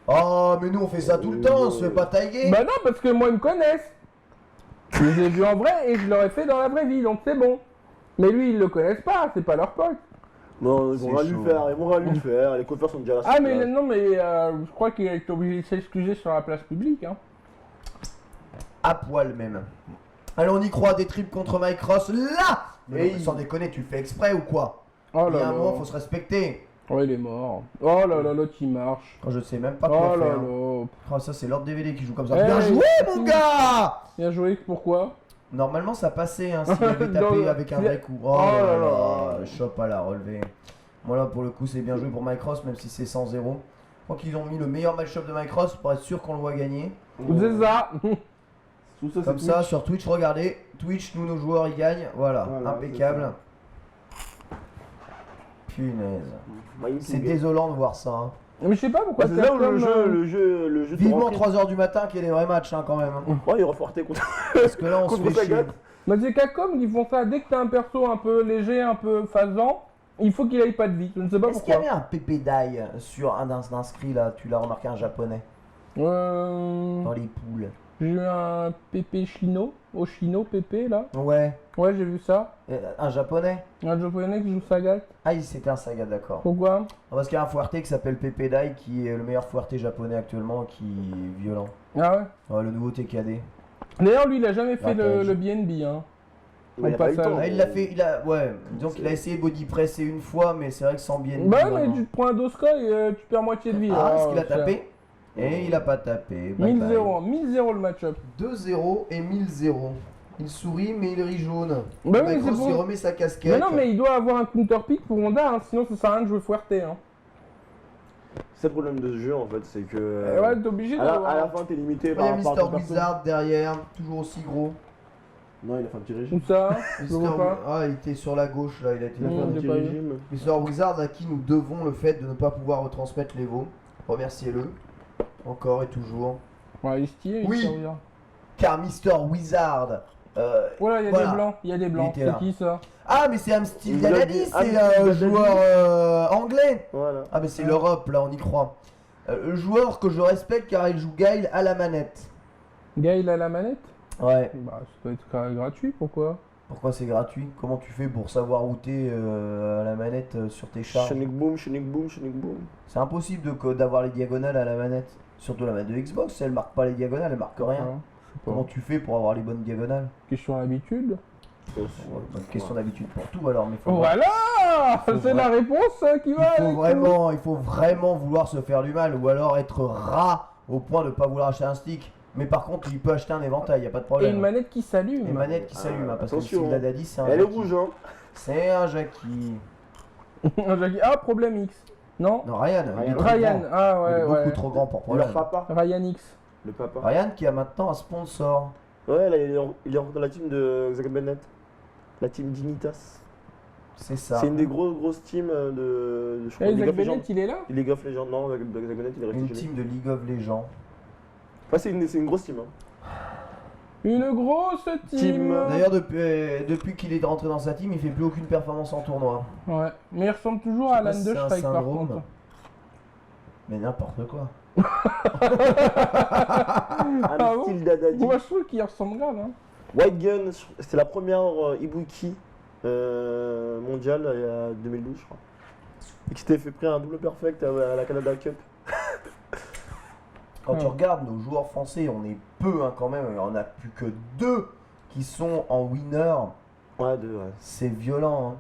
Oh, mais nous on fait ça tout le temps, on se fait pas tailler. Bah non, parce que moi, ils me connaissent. Je les ai vus en vrai et je l'aurais fait dans la vraie vie, donc c'est bon. Mais lui, ils le connaissent pas, c'est pas leur pote. Non, ils vont C'est rien lui chaud. faire, ils vont rien lui faire, les coiffeurs sont déjà là. Ah, mais non, mais je crois qu'il a été obligé de s'excuser sur la place publique. Hein. À poil même. Allez, on y croit, des tripes contre Mike Ross, là. Mais Et non, sans déconner, tu le fais exprès ou quoi? Oh Il y là a un là. moment, faut se respecter. Oh, il est mort. Oh là là, l'autre il marche. Quand je sais même pas quoi Oh là faire. là. Oh, ça c'est Lord DVD qui joue comme ça. Hey, Bien joué, mon gars. Bien joué, pourquoi? Normalement ça passait hein, s'il avait Dans tapé le- avec un vrai coup. Oh, Oh là là là, là. chope à la relevée. Voilà pour le coup c'est bien joué pour Mike Ross même si c'est 100-0. Je crois qu'ils ont mis le meilleur match-up de Mike Ross pour être sûr qu'on le voit gagner. C'est ça. Tout ça, Comme c'est ça Twitch. sur Twitch, regardez. Twitch, nous nos joueurs ils gagnent. Voilà, Voilà, impeccable. Punaise. Magnifique. C'est désolant de voir ça. Hein. Mais je sais pas pourquoi Bah, c'est là où Capcom, le jeu te Vivement remplit. 3h du matin qu'il y ait des vrais matchs hein, quand même. hein. Ouais, il refortait contre Parce que là on se contre fait chier. Sagat. Bah c'est Capcom qui font ça. Dès que t'as un perso un peu léger, un peu phasant, il faut qu'il aille pas de vie. Je ne sais pas Est-ce qu'il y pourquoi. avait un Pépé Dai sur un inscrit là? Tu l'as remarqué, un japonais dans les poules. J'ai eu un Pépé Chino, Oshino Pépé là. Ouais, Ouais, j'ai vu ça. un japonais. Un japonais qui joue Sagat. Ah, c'était un Saga, d'accord. Pourquoi? Parce qu'il y a un Fuerte qui s'appelle Pépé Dai qui est le meilleur Fuerte japonais actuellement, qui est violent. Ah ouais. Ouais, le nouveau TKD. D'ailleurs, lui, il a jamais fait Ratage. le BNB. Hein. Ouais, il a Au pas eu le passage. temps. Ah, il l'a fait, ouais, disons qu'il a essayé body presser une fois, mais c'est vrai que sans bien. Bah ouais, mais tu te prends un Doskoy, tu perds moitié de vie. Ah, hein, est-ce qu'il a cher. tapé? Et il a pas tapé. Bye bye. 1000-0, 1000-0 le match-up. 2-0 et 1000-0. Il sourit, mais il rit jaune. Bah oui, Mike c'est Ross, pour- il remet sa casquette. Mais non, mais il doit avoir un counter pick pour Honda, hein, sinon ça sert à rien de jouer Fuerte. Hein. C'est le problème de ce jeu en fait, c'est que. Ouais, t'es obligé à la d'avoir. fin, t'es limité Il y par a rapport à Mister ton perso. Wizard derrière, toujours aussi gros. Non, il a fait un petit régime. Où ça Je le vois pas. Ah, il était sur la gauche là, il a été Il a fait Non, un j'ai petit pas vu. régime. Mister Wizard à qui nous devons le fait de ne pas pouvoir retransmettre les veaux. Remerciez-le. Encore et toujours. Ouais, il est stylé, Oui. il est regarde. Car Mister Wizard. Voilà, il y a Voilà. des blancs, il y a des blancs. Il était là. C'est qui ça Ah, mais c'est Amstil Il Dadadi, a dit- c'est Amstil un Dadadi. joueur anglais. Voilà. Ah, mais c'est l'Europe là, on y croit. Le joueur que je respecte car il joue Gail à la manette. Gaël à la manette Ouais. Bah, ça doit être gratuit, pourquoi Pourquoi c'est gratuit? Comment tu fais pour savoir où t'es à la manette sur tes charges? Shonic boom, Shonic boom, Shonic boom. C'est impossible d'avoir les diagonales à la manette. Surtout la manette de Xbox, elle marque pas les diagonales, elle marque rien. Ouais, je sais pas. Comment tu fais pour avoir les bonnes diagonales? Question d'habitude. Question d'habitude pour tout alors, mais faut, Voilà Faut C'est la réponse qui va il faut vraiment vouloir se faire du mal ou alors être rat au point de pas vouloir acheter un stick. Mais par contre, il peut acheter un éventail, y a pas de Et problème. une manette qui s'allume. Une manette qui s'allume, hein, parce que attention, le style d'Adadi, c'est un Elle est Jackie. rouge, hein. C'est un Jackie. Ah, problème X. Non Non, Ryan. il est trop Ryan, grand. ah Il est ouais, beaucoup ouais. trop grand pour Leur problème. papa. Ryan X. Le papa. Ryan qui a maintenant un sponsor. Ouais, là, il est dans la team de Zack Bennett. La team Dignitas. C'est ça. C'est une des grosses teams de je crois, Eh, League Zach of Legends. Bennett, il est là League of Legends, non, Zack Bennett, il est resté Une chez lui. team de League of Legends. Ouais, c'est une grosse team. Hein. Une grosse team. Team. D'ailleurs, depuis qu'il est rentré dans sa team, il fait plus aucune performance en tournoi. Ouais, mais il ressemble toujours à Je sais pas Alan si de c'est un Strike par syndrome. contre. Mais n'importe quoi. Ah bon Style Dadadi. Moi je trouve qu'il ressemble grave. Hein. White Gun, c'était la première Ibuki mondiale il y a 2012, je crois. Et qui s'était fait prendre un double perfect à la Canada Cup. Quand tu Ouais. regardes nos joueurs français, on est peu hein, quand même. On a plus que 2 qui sont en winner. Ouais, deux, ouais. C'est violent. Hein.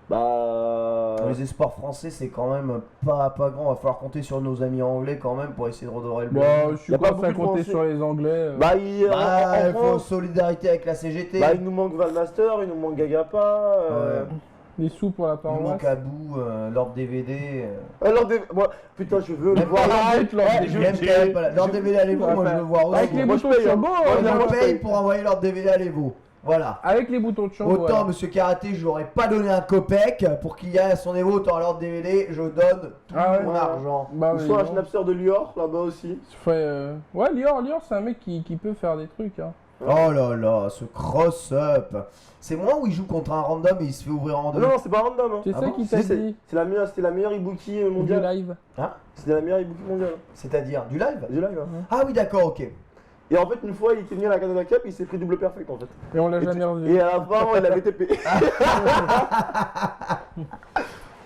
Bah. Dans les espoirs français, c'est quand même pas grand. Va falloir compter sur nos amis anglais quand même pour essayer de redorer le Bon, bleu. je suis Y a pas pas prêt à beaucoup de compter Français. sur les Anglais. Bah, Il en faut France, solidarité avec la CGT. bah, il nous manque Valmaster, il nous manque Gagapa. Les sous pour la Il nous paroisse. manque Abou, Lord DVD. Alors, moi, putain, je veux le Même voir. pas- Arrête, Lord Ouais, DVD. je- Même j'ai- quand même pas là. Lord DVD à l'Evo, Ouais, moi je ouais. veux voir aussi. Avec les Moi, je boutons paye, hein. turbo. Moi, Moi, moi, je je paye paye. pour envoyer Lord DVD à l'Evo. Voilà. Avec les boutons turbo. Autant alors. Monsieur Karaté, je n'aurais pas donné un copec pour qu'il y ait à son Evo, autant Lord DVD, je donne tout Ah ouais. mon argent. Bah, Ou oui, soit un bon. Schnapster de Lior, là-bas aussi. Ouais, Lior, c'est un mec qui peut faire des trucs. Hein. Oh là là, ce cross-up. C'est moi où il joue contre un random et il se fait ouvrir en deux. Non, c'est pas random. Hein. C'est Ah ça bon qui t'a Si, c'est- dit C'était la meilleure Ibuki du mondiale. live. Hein C'était la meilleure Ibuki mondiale. C'est-à-dire du live. Du live. Hein. Ah oui, d'accord, ok. Et en fait, une fois, il était venu à la Canada Cup, il s'est pris double perfect en fait. Et on l'a Et jamais revu. Et à la fin, il avait TP.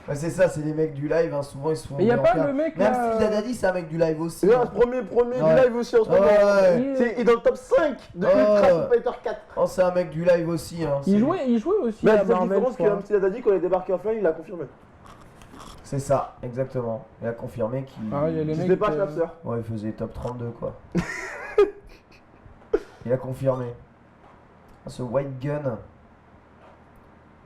Ouais, c'est ça, c'est les mecs du live, hein, souvent ils se font. Et y a ouvrir en pas quart. le mec Même là. Steve Dadadi, c'est un mec du live aussi. C'est le premier Ouais. du live aussi en ce moment. Ouais. Il est dans le top 5 de Ouais. Ultra Street Fighter 4. Oh, c'est un mec du live aussi. Hein. Il c'est- jouait aussi Mais à la seule Marvel. différence je que crois. Amsterdam a dit quand il est débarqué offline, il a confirmé. C'est ça, exactement. Il a confirmé qu'il. Ah, il y a les C'était mecs. pas Schnapster. Ouais, il faisait top 32 quoi. Il a confirmé. Ah, ce White Gun.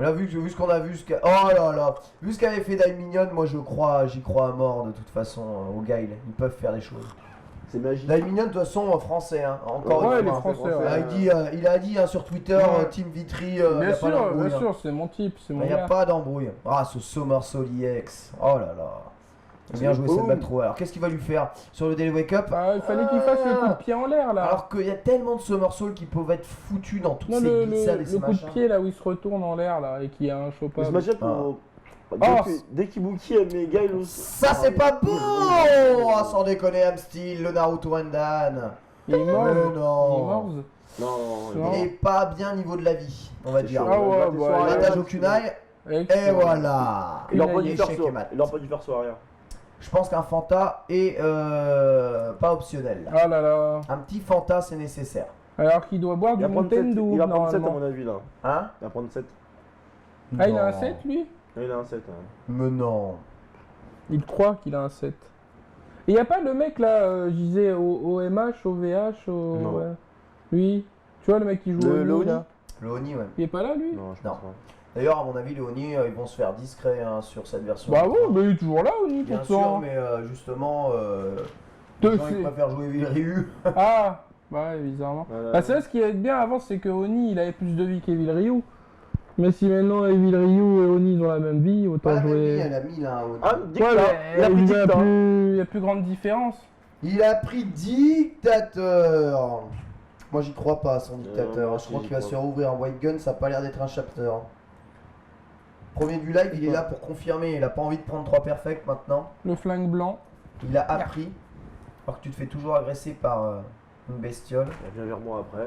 Là, vu ce qu'on a vu, oh là là, vu ce qu'avait fait Daiminion, moi j'y crois à mort de toute façon au Guile. Ils peuvent faire des choses. C'est magique. Daiminion, de toute façon, français, hein. Encore Ouais, une les fois. Français. Ouais. ouais. Il a dit hein, sur Twitter, Ouais. Team Vitry, Bien y a pas sûr, d'embrouille. bien hein. sûr, c'est mon type, c'est mon Il n'y a gars. pas d'embrouille. Ah, ce Somersault EX. Oh là là. Il a bien C'est joué beau. cette back throw. Alors, qu'est-ce qu'il va lui faire sur le Daily Wake Up? Ah, il fallait qu'il fasse le coup de pied en l'air là. Alors qu'il y a tellement de Somersault qui peuvent être foutus dans toutes non, ces le glissades et ces coup de machins. pied là où il se retourne en l'air là et qui a un Mais ce chopard. match-up, Ah. dès qu'Ibuki met Gail aussi. Ça, c'est pas beau! Ah, sans déconner, Amstil, le Naruto Wendan. Il est mort. Mais Il est non. mort. Non, Non. Il est pas bien niveau de la vie, on va c'est dire. chaud. Ah ouais, Là, t'es bah, sur ouais. arrière, L'attache tu- au kunai, et Excellent. voilà. Il aurait pas dû Il a faire échec ça. et mat. Il aurait pas dû faire ça arrière. Je pense qu'un Fanta est pas optionnel. là. Ah là là. Un petit Fanta, c'est nécessaire. Alors qu'il doit boire Il du va prendre 7, Mountain Dew il va prendre 7 à normalement. mon avis là. Hein? Il va prendre 7. Ah, il a un Non. 7 lui? Il a un 7. Hein. Mais non. Il croit qu'il a un 7. Et y a pas le mec là, je disais au MH, au VH, au. Non. ouais. Lui, tu vois le mec qui joue Le au Oni là. Le Oni, ouais. Il est pas là lui? Non, je Non. pense pas. D'ailleurs, à mon avis, les Oni, ils vont se faire discrets hein, sur cette version. Bah ouais, mais il est toujours là, Oni, Bien pourtant. sûr, mais justement, Deux, les gens, ils c'est- préfèrent jouer Villeryu. Ah, bah ouais, bizarrement. Voilà. Bah, c'est vrai, ce qui est bien avant, c'est que Oni, il avait plus de vie qu'Evil Ryu. Mais si maintenant Evil Ryu et Oni ils ont la même vie, autant Pas la même vie, jouer. elle a mis là, Oni. Ah, Ouais, dictat. mais Il a pris il y a dictat. plus... y a plus grande différence. Il a pris dictateur. Moi, j'y crois pas à son dictateur. moi Je aussi, crois j'y qu'il va se crois. faire ouvrir un white gun, ça a pas l'air d'être un chapter. Premier du live, il est là pour confirmer. Il a pas envie de prendre 3 perfects maintenant. Le flingue blanc. Il a appris. Alors que tu te fais toujours agresser par une bestiole. Elle vient vers moi après.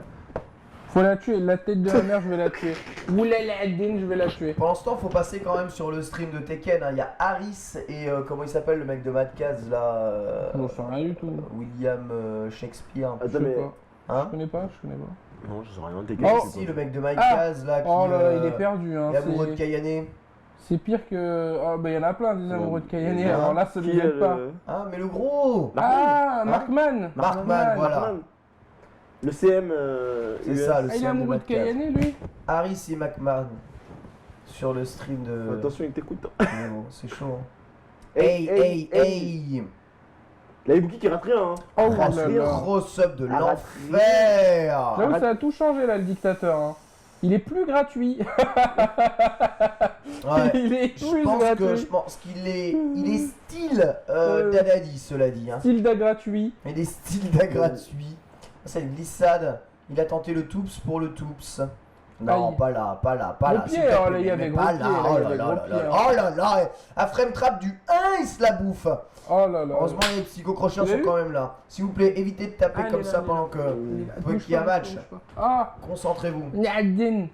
Faut la tuer, la tête de la mère, je vais la tuer. Oulala, Din, je vais la tuer. Pendant ce temps, faut passer quand même sur le stream de Tekken. hein. Il y a Harris et comment il s'appelle le mec de Mad Caz là J'en sais rien du tout. William Shakespeare. Je Attends, sais mais. pas. Hein Je connais pas. Non, je sais rien. T'es Oh. Si, le mec de Mad Ah. Caz là qui Oh là là, il est perdu. Hein. est amoureux de C'est- Kayane. C'est pire que. Ah bah il y en a plein des amoureux de Kayane. Il y en a Alors là, ça ne Qui nous est aide pas. Ah, mais le gros Ah, Hein Markman. Markman, voilà. Markman. Le CM. C'est US. ça, le Ah, il est CM de amoureux de Mad Caz. Kayane, lui. Harris et McMahon sur le stream de. Attention, il t'écoute. Mais bon, c'est chaud. hein. Hey. La Ibuki qui rate rien. Hein. Oh Oh, là les là. re-subs de Arrête. l'enfer J'avoue, ça a tout changé là, le dictateur. Hein. Il est plus gratuit. Ouais. Il est Je plus gratuit. pense qu'il est, il est style Dadadi, cela dit. Hein. Style de gratuit. Mais des styles gratuits. C'est une glissade. Il a tenté le Toups pour le Toups. Non, Aïe. pas là. Gros s'il pied, te alors, plaît, là, il y mais avait pas gros là. pied, là, Oh il y là avait là gros là pied, là. hein. Oh là là. À frame trap du 1, il se la bouffe. Oh là là. Heureusement, les psychocrocheurs Vous sont avez quand même là. S'il vous plaît, évitez de taper Allez, comme là, ça allez, pendant là. que. Bouge qu'il y a pas, match. bouge pas. Ah, Concentrez-vous. Nadine.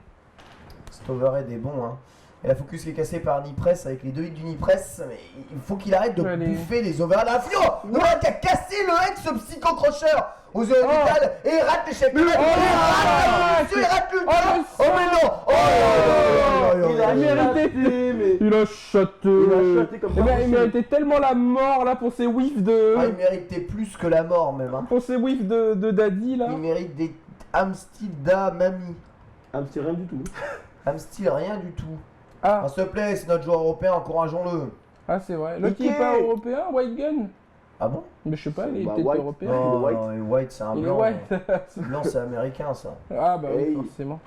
Cet overhead est bon, hein. Et la focus qui est cassée par Nipress avec les 2 hits du Nipress, mais il faut qu'il arrête de Allez. bouffer les overheads. Ah, Fio le mec a cassé le head, ce psychocrocheur aux yeux vital et il rate l'échec. Il rate l'ultra. Oh mais non. Oh Il a Il méritait. mais. Il a chaté. Il a chaté comme Eh pas ben, il possible. méritait tellement la mort là pour ses whiffs de. Ah, il méritait plus que la mort même. Hein. Pour ses whiffs de Daddy là. Il mérite des Amstida Mami. Ah, mais c'est rien du tout. Amstil rien du tout. Ah, Ah, s'il te plaît, c'est notre joueur européen, encourageons-le. ah c'est vrai. L'autre Mickey. il est pas européen, White Gun. Ah bon? Mais je sais pas, il est Bah, peut-être White. européen. il est Non, white. non, et White c'est un Il est blanc. white. Blanc c'est américain ça. Ah bah oui, Hey. forcément.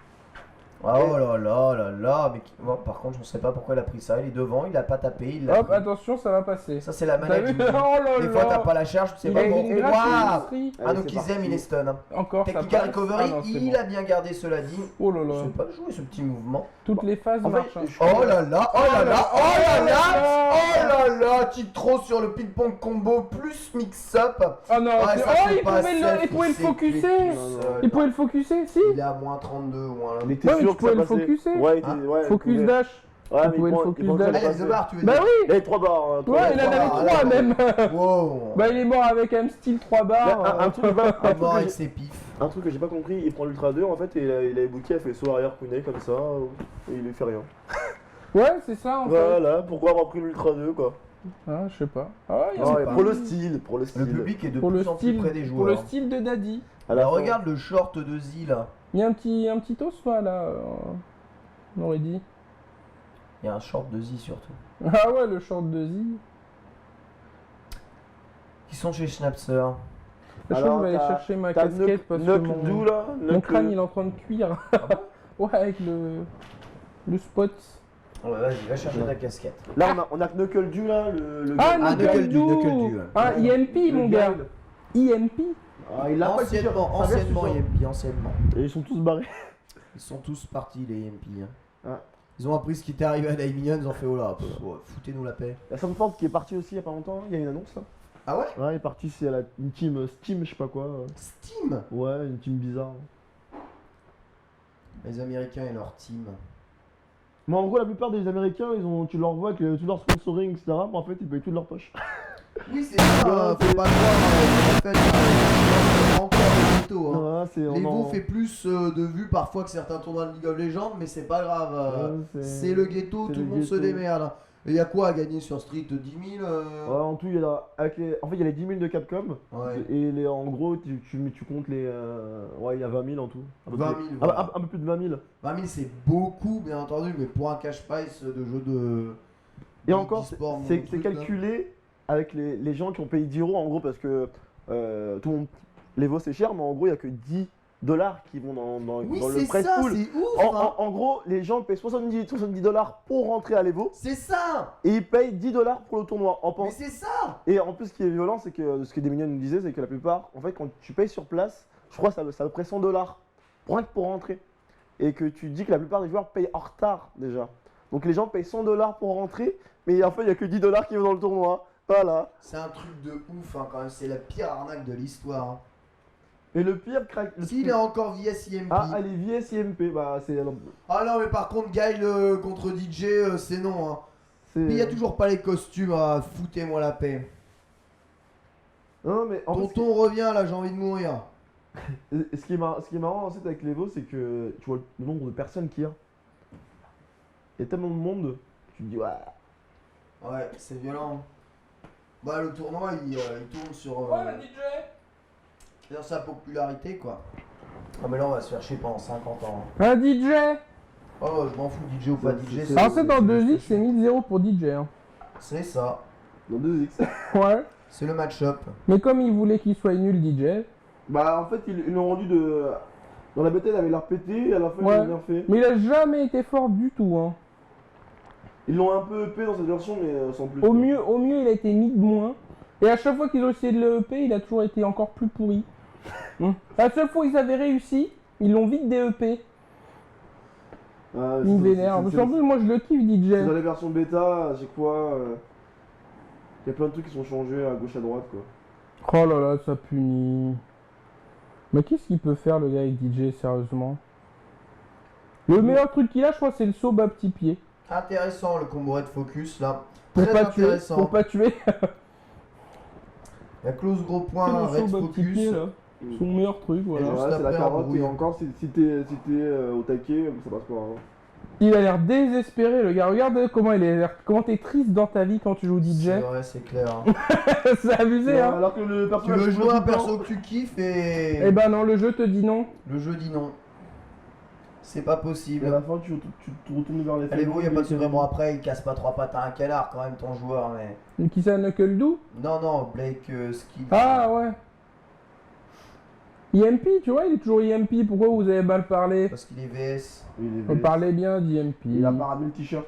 Ah, oh là là là là, mais bon, par contre, je sais pas pourquoi il a pris ça. Il est devant, il a pas tapé, il l'a Hop, pris. attention, ça va passer. Ça, c'est la T'as manette. vu? du jeu. Oh là Des fois, t'as là. pas la charge, tu sais Il pas a pourquoi. une Waouh! gratuiterie. Allez, c'est Anokizem, parti. il est stun. hein. Encore ça Technical passe. recovery, Ah non, c'est il bon. a bien gardé, cela dit. Oh là Je là. sais pas jouer ce petit mouvement. Toutes les phases En fait, marchent. hein. Oh là là, oh là là, oh là là, là. oh là là, titre trop sur le ping-pong combo plus mix-up. Oh non, Ouais, c'est- ça, oh c'est il pas pouvait, self, il pouvait le c'est focuser. cliqué Non, tout non. seul. Il pouvait le focuser, si. Il est à moins 32 ou moins là. Il était Ouais, mais sûr tu que ça pouvais le passait. focuser. Ouais, il était. Hein Ouais, Focus il pouvait. dash. Ouais, mais pouvait il le prend- focus il prend dash. le Allez, passer. de barre, tu veux Bah dire. oui. Il y a 3 barres. hein, trois Ouais, barres. il en avait Ah, 3 là, même. Wow. Bah il est mort avec Amstil 3 barres. Là, un truc que Il est mort que avec j'ai- ses pifs. un truc que j'ai pas compris, il prend l'Ultra 2 en fait et il a Ibuki, elle fait saut arrière Kune comme ça et il lui fait rien. Ouais, c'est ça en fait. Voilà, pourquoi avoir pris l'Ultra 2 quoi. Ah, je sais pas. Ah, il y a Non, sais et pas. pour le style, pour le style. Le public est de pour le plus en plus style, près des pour le joueurs. style de Daddy. À la Alors, fin. regarde le short de Z là. Il y a un petit os toi là. On aurait dit. Il y a un short de Z surtout. Ah ouais, le short de Z. Qui sont chez Schnapser. Je crois que je vais aller t'as- chercher ma t'as casquette parce que Knock mon, Do là, mon Knock- crâne il est en train de cuire. Ouais, avec le spot. Ouais, vas-y, va chercher ta casquette. Là on a Knuckle Du là, le Ah, gars- Knuckle Du. Knuckle Du, ouais. Ah, IMP mon le gars. guide. IMP. Ah, il a pas le t-shirt. Anciennement, Ça vient, anciennement, ce soir. EMP, anciennement. Et ils sont tous barrés. Ils sont tous partis, les EMP. Hein. Ah. Ils ont appris ce qui était arrivé à Nine Minions, ils ont fait oh là, ouais, foutez-nous la paix. Il y a Samford qui est parti aussi il y a pas longtemps, il y a une annonce là. Ah ouais? Ouais, il est parti, c'est à une team Steam, je sais pas quoi. Steam! Ouais, une team bizarre. Les Américains et leur team. Mais en gros, la plupart des Américains, tu leur vois avec tout leur sponsoring, etc. Mais en fait, ils payent tout de leur poche. Oui, c'est ça, faut pas croire, en fait, encore des ghettos, hein. Ouais, c'est Les on en- WoW fait plus de vues parfois que certains tournois de League of Legends, mais c'est pas grave. Ouais, C'est le ghetto, c'est tout le le monde se ghetto. démerde. Et il y a quoi à gagner sur Street? 10 000 En tout, il y a, en fait, il y a les 10 000 de Capcom. Ouais. Et en gros, tu comptes les. Ouais, il y a 20 000 en tout. 20 000, Un voilà. peu plus de 20 000. 20 000 c'est beaucoup, bien entendu, mais pour un cash price de jeu de. Et encore, d'e-sport, c'est mon truc, là. calculé avec les gens qui ont payé 10 euros en gros, parce que tout le monde. L'Evo c'est cher, mais en gros, il n'y a que 10 dollars qui vont dans Oui, le c'est price ça, pool. c'est ouf! hein. En gros, les gens payent 70 dollars pour rentrer à l'Evo C'est ça! et ils payent 10 dollars pour le tournoi. Mais c'est ça! Et en plus, ce qui est violent, c'est que ce que Desminions nous disait, c'est que la plupart, en fait, quand tu payes sur place, je crois que ça à peu près 100 dollars pour rentrer. Et que tu dis que la plupart des joueurs payent en retard déjà. Donc les gens payent 100 dollars pour rentrer, mais en fait, il n'y a que 10 dollars qui vont dans le tournoi. Voilà. C'est un truc de ouf, hein, quand même, c'est la pire arnaque de l'histoire. hein. Et le pire, S'il est encore VSIMP. Ah, les VSIMP, bah c'est. Ah non, mais par contre, Guile contre DJ, c'est non. Hein. c'est- Mais il y a toujours pas les costumes, ah, foutez-moi la paix. Non, mais en fait, Tonton revient là, j'ai envie de mourir. ce qui est marrant en fait, avec l'Evo, c'est que tu vois le nombre de personnes qu'il y a. Il y a tellement de monde, tu te dis, ouais. Ouais, c'est violent. Bah, le tournoi il tourne sur, sur sa popularité quoi. Ah, mais là on va se faire chier pendant 50 ans. hein. Un DJ. Oh, je m'en fous, DJ ou pas DJ, c'est- Alors, c'est dans 2X, c'est 1000 pour DJ. Hein. c'est ça. Dans 2X. Ouais. C'est le match-up. Mais comme ils voulaient qu'il soit nul, DJ. Bah en fait ils l'ont rendu de. Dans la bêta il avait l'air pété et à la fin Ouais. ils l'ont bien fait. Mais il a jamais été fort du tout. Hein. Ils l'ont un peu EP dans cette version mais sans plus. Au mieux, il a été mis de moins. Et à chaque fois qu'ils ont essayé de le EP, il a toujours été encore plus pourri. À chaque fois qu'ils avaient réussi, ils l'ont vite DEP. Ah, Il me vénère. Parce qu'en plus, moi je le kiffe, c'est dans DJ. les versions bêta, à chaque fois. Il y a plein de trucs qui sont changés à gauche à droite quoi. Oh là là, ça punit. Mais qu'est-ce qu'il peut faire le gars avec DJ, sérieusement? Le meilleur truc qu'il a, je crois, c'est le saut bas petit pied. Intéressant le combo Red Focus là. Pour Très pas tuer. intéressant. Pour pas tuer. La close gros point, Le Red saut bas petit Focus. pied là. Son meilleur truc, voilà. Et Ouais, juste c'est la après, carotte embrouille. et encore si t'es au taquet, ça passe pas. Hein. Il a l'air désespéré, le gars. Regarde comment il a l'air. Comment t'es triste dans ta vie quand tu joues C'est DJ. vrai, c'est clair. hein. C'est abusé, Non, hein. alors que le Tu personnage. veux jouer un principal- perso que tu kiffes et. Eh ben non, le jeu te dit non. Le jeu dit non. C'est pas Et à possible. la fin, tu te retournes vers les Allez, vous, y a pas de soucis. souci. Bon, après, il casse pas trois pattes à un canard quand même, ton joueur, mais. Qui ça, Knuckle Do? Non, Blake Skill. Ah ouais. EMP, tu vois, il est toujours EMP. Pourquoi vous avez mal parlé? Parce qu'il est VS. On parlait bien d'EMP. Il a pas ramené le t-shirt.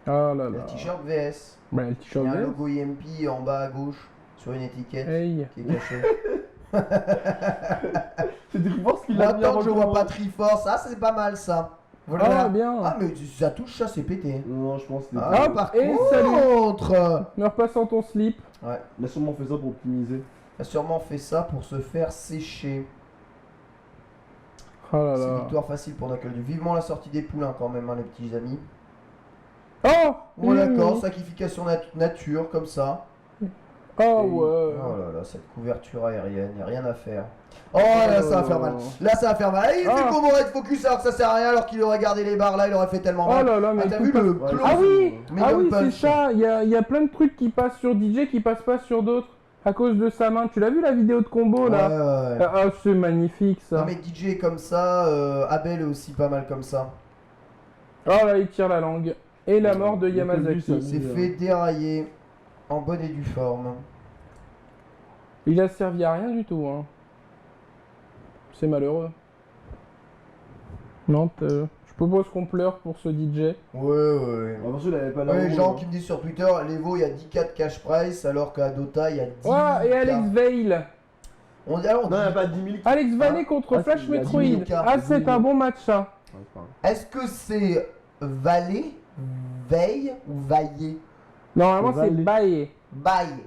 Ah là Le là. t-shirt VS. Ouais, le Il t-shirt y a un vert. logo EMP en bas à gauche sur une étiquette Hey. qui est cachée. C'est Triforce qui l'a mis Maintenant avant que je le vois tournoi. pas Triforce, ah, c'est pas mal ça. Voilà. Ah bien. Ah, mais ça touche, ça, c'est pété. Non, je pense que Ah, Hop, par et contre. Ne repassant ton slip. Ouais, il a sûrement fait ça pour optimiser. il a sûrement fait ça pour se faire sécher. Oh là C'est là. victoire facile pour Knuckle. Vivement la sortie des poulains quand même, hein, les petits amis. Oh Bon, d'accord, sacrification nature, comme ça. Oh Et- ouais. Oh là là, cette couverture aérienne, y a rien à faire. Oh là, ça va faire mal. Là, ça va faire mal. Il fait Ah. le combo Red Focus alors que ça sert à rien, alors qu'il aurait gardé les barres là, il aurait fait tellement Oh mal. là là, mais Ah, t'as tout vu passe- le Ouais, close Ah oui, Medium ah oui, c'est punch. ça. Il y a plein de trucs qui passent sur DJ qui passent pas sur d'autres à cause de sa main. Tu l'as vu la vidéo de combo là? Ouais, ouais. Ah, c'est magnifique ça. Non mais DJ est comme ça, Abel est aussi pas mal comme ça. Oh là, il tire la langue. Et la mort de Il a connu ça. Yamazaki. Il s'est fait dérailler en bonne et due forme. Il a servi à rien du tout. Hein. C'est malheureux. Non, je propose qu'on pleure pour ce DJ. Ouais. Ah, parce qu'il avait pas Ouais, la les roue, gens hein. qui me disent sur Twitter, l'Evo il y a 10K de cash price alors qu'à Dota il y a 10 Ouais, et Alex Veil. On dit alors, Non, il n'y a pas 10 000. Alex Valet contre Ah, Flash il y a Metroid. 10 000 Ah, c'est un bon match ça. Ouais, c'est pas grave. est-ce que c'est Valet, Veille ou Vaillé? Normalement, C'est c'est Valet. Baye. Baille.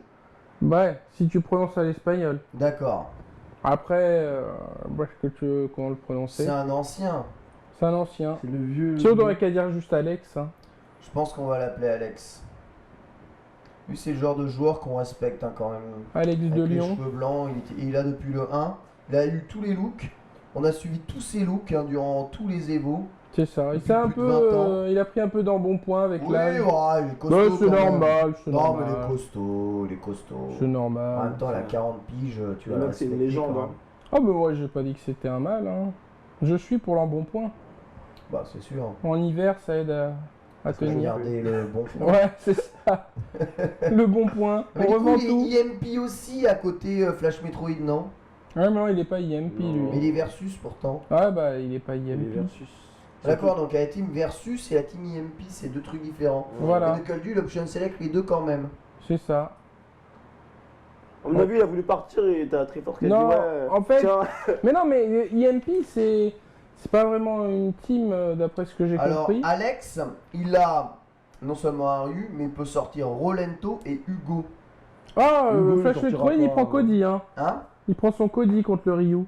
Ouais, si tu prononces à l'espagnol. D'accord. Après, est-ce que tu veux comment le prononcer? C'est un ancien. C'est un ancien. C'est le vieux. Si on aurait qu'à dire juste Alex. Hein. Je pense qu'on va l'appeler Alex. Lui c'est le genre de joueur qu'on respecte hein, quand même. Alex de Avec les Lyon. cheveux blancs, il est là depuis le 1. Il a eu tous les looks. On a suivi tous ses looks hein, durant tous les Evo. C'est ça. Il, Depuis un plus de 20 ans. peu, il a pris un peu d'embonpoint avec Oui, l'âge. ouais, il est costaud. Ouais, c'est quand même. normal, c'est Non, normal. mais il est costaud, il est costaud. C'est En normal. même temps, il a 40 piges, tu Le vas mec, c'est une respecter, légende, quand hein. même. Ah, mais moi, j'ai pas dit que c'était un mal. Hein. Je suis pour l'embonpoint. Bah, c'est sûr. En hiver, ça aide à tenir. Regardez le bon point. Ouais, c'est ça. Le bon point. Mais On du coup, revend il tout. est IMP aussi à côté Flash Metroid, non? Ouais, mais non, il est pas IMP, Non. lui. Mais il est Versus pourtant. Ouais, bah, il est pas Les IMP. versus. D'accord, donc la team Versus et la team IMP, c'est deux trucs différents. Voilà. Et Knuckle Duel, l'option select, les deux quand même. C'est ça. À mon avis, il a voulu partir et t'as très fort qu'elle Non, dit ouais. en fait- tiens. Mais non, mais IMP, c'est pas vraiment une team, d'après ce que j'ai Alors, compris. Alex, il a non seulement un Ryu, mais il peut sortir Rolento et Hugo. Ah, Hugo, il Flash sortira Metroid, il pas, prend Cody, hein. Hein? Il prend son Cody contre le Ryu.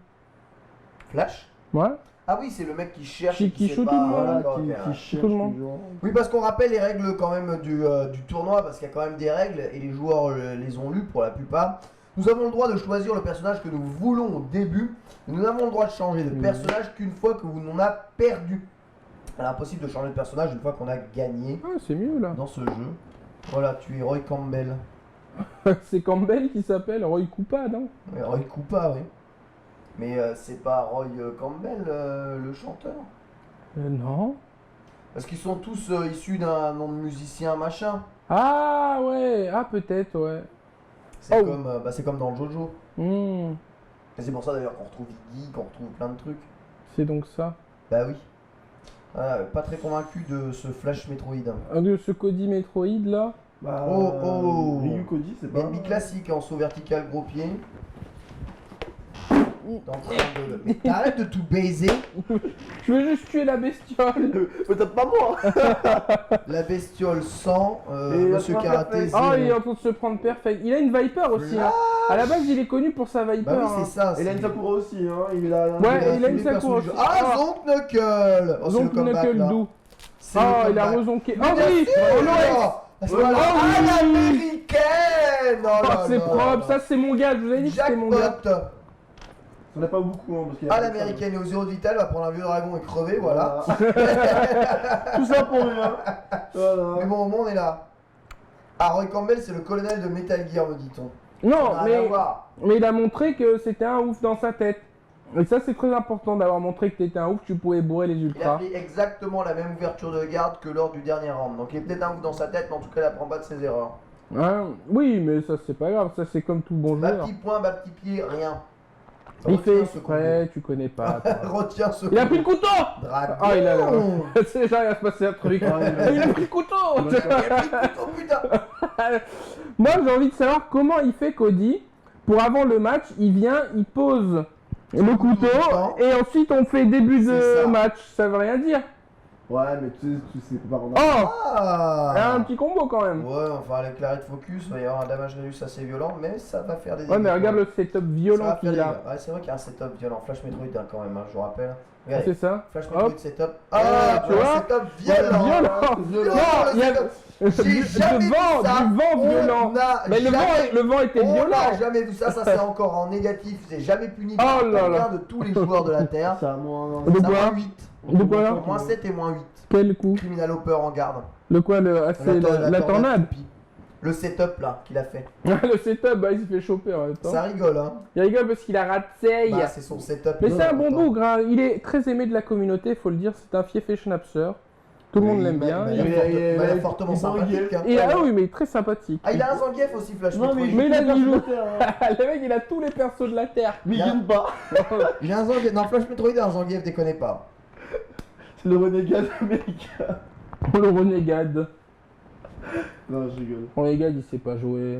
Flash? Ouais. Ah oui, c'est le mec qui cherche Qui- et qui sait shoot pas. tout le monde. Ah, Voilà, d'accord, ok, qui ouais. cherche Tout le monde. toujours. Oui, parce qu'on rappelle les règles quand même du tournoi, parce qu'il y a quand même des règles et les joueurs les ont lues pour la plupart. Nous avons le droit de choisir le personnage que nous voulons au début. Nous n'avons le droit de changer de personnage qu'une fois que vous n'en avez perdu. Alors, impossible de changer de personnage une fois qu'on a gagné Ah, c'est mieux, là. dans ce jeu. Voilà, tu es Roy Campbell. C'est Campbell qui s'appelle Roy Koopa, non? Roy Koopa, oui. Mais c'est pas Roy Campbell, le chanteur. Non. Parce qu'ils sont tous issus d'un nom de musicien machin. Ah, ouais. Ah, peut-être, ouais. C'est Oh. c'est comme dans Jojo. Hmm, Et c'est pour ça d'ailleurs qu'on retrouve Iggy, qu'on retrouve plein de trucs. c'est donc ça. Bah oui. Voilà, pas très convaincu de ce Flash Metroid. De ce Cody Metroid, là. Bah, Oh. Ryu Cody, c'est pas. BNB classique en saut vertical gros pied. T'es en train de... Mais t'arrêtes de tout baiser. Je veux juste tuer la bestiole. Peut-être pas moi. La bestiole 100, Et Monsieur la Karaté Perfect. 0. Ah, il est en train de se prendre perfect. Il a une Viper aussi, hein. À la base, il est connu pour sa Viper. Bah oui, hein. c'est ça. Et il a une Sakura aussi, hein. Il a. Ouais, il a tous une les Sakura persos du jeu. aussi. Ah, Ah. Zonk Knuckle. Oh, c'est le Zonk comeback, Knuckle là. Doo. C'est le Ah, il a comeback. rezonké. Mais Ah bien oui, sûr, en OS. Voilà. Oh Ah, oui. l'américaine. Oh Ah, là c'est là propre, là. ça c'est mon gars, je vous avais dit que c'était mon gars. Jackpot. On n'a pas beaucoup, hein. Parce qu'il y a Ah, l'américaine est au 0 de vital, va prendre un vieux dragon et crever, voilà. Tout ça pour rien. Voilà. Mais bon, au moins on est là. Ah, Roy Campbell, c'est le colonel de Metal Gear, me dit-on. Non, Ça n'a rien à mais, voir. mais il a montré que c'était un ouf dans sa tête. Et ça c'est très important d'avoir montré que t'étais un ouf, tu pouvais bourrer les Il a ultras. pris exactement la même ouverture de garde que lors du dernier round. Donc il est peut-être un ouf dans sa tête, mais en tout cas, il apprend pas de ses erreurs. Hein, oui, mais ça c'est pas grave, ça c'est comme tout bon Bas joueur. petit point, bas petit pied, rien. Il Retiens fait ce exprès, tu connais pas. toi. combo. Retiens ce Il a pris le combo. couteau. Dragon. Ah, il a l'air. C'est genre, il va se passer un truc. Ah, Il a pris le couteau. Oh putain. Moi j'ai envie de savoir comment il fait Cody pour avant le match, il vient, il pose le couteau et ensuite on fait début C'est de ça. match, ça veut rien dire. Ouais, mais tu sais pas qu'on a. Oh, Ah. il y a un petit combo quand même. Ouais, enfin avec l'arrêt de focus, il va y avoir un damage réduit assez violent, mais ça va faire des Ouais, mais regarde le setup Ça va violent faire qu'il des a. dégâts. Ouais, c'est vrai qu'il y a un setup violent. Flash Metroid hein, quand même, hein, je vous rappelle. Ah, Regardez, c'est ça. Flash Metroid Hop. setup. Ah, tu un vois setup violent. Violent. Non, il y a J'ai jamais vu vent, ça. du vent On violent. n'a Mais jamais- le vent était On violent. n'a jamais vu ça, ça c'est encore en négatif, c'est jamais puni par Oh là là. aucun de tous les joueurs de la Terre. C'est à moi. De C'est quoi moins 8. De quoi là Moins 7 et moins 8. Quel coup? Criminal Hopper en garde. Le quoi le ah, c'est la tornade. toupie. Le setup là qu'il a fait. Le setup, bah il s'est fait choper en même temps. Ça rigole hein. Il rigole parce qu'il a raté. Bah, c'est son setup. Mais c'est un bon bout bougre, hein. Il est très aimé de la communauté, faut le dire, c'est un fief et schnapser. Tout le monde l'aime bien. Il Mais- a mais- fortement il sympathique. hein. Et ah oui, mais il est très sympathique. Ah, il a un Zangief aussi, Flash Non, Metroid. Mais il a du loup. Mais Le mec, il a tous les persos de la Terre. il gagne pas. Il a un Zangief. Non, Flash Metroid a un Zangief, déconnez pas. C'est le renégat américain. Le renégade. Non, je rigole. Le renégade, il sait pas jouer.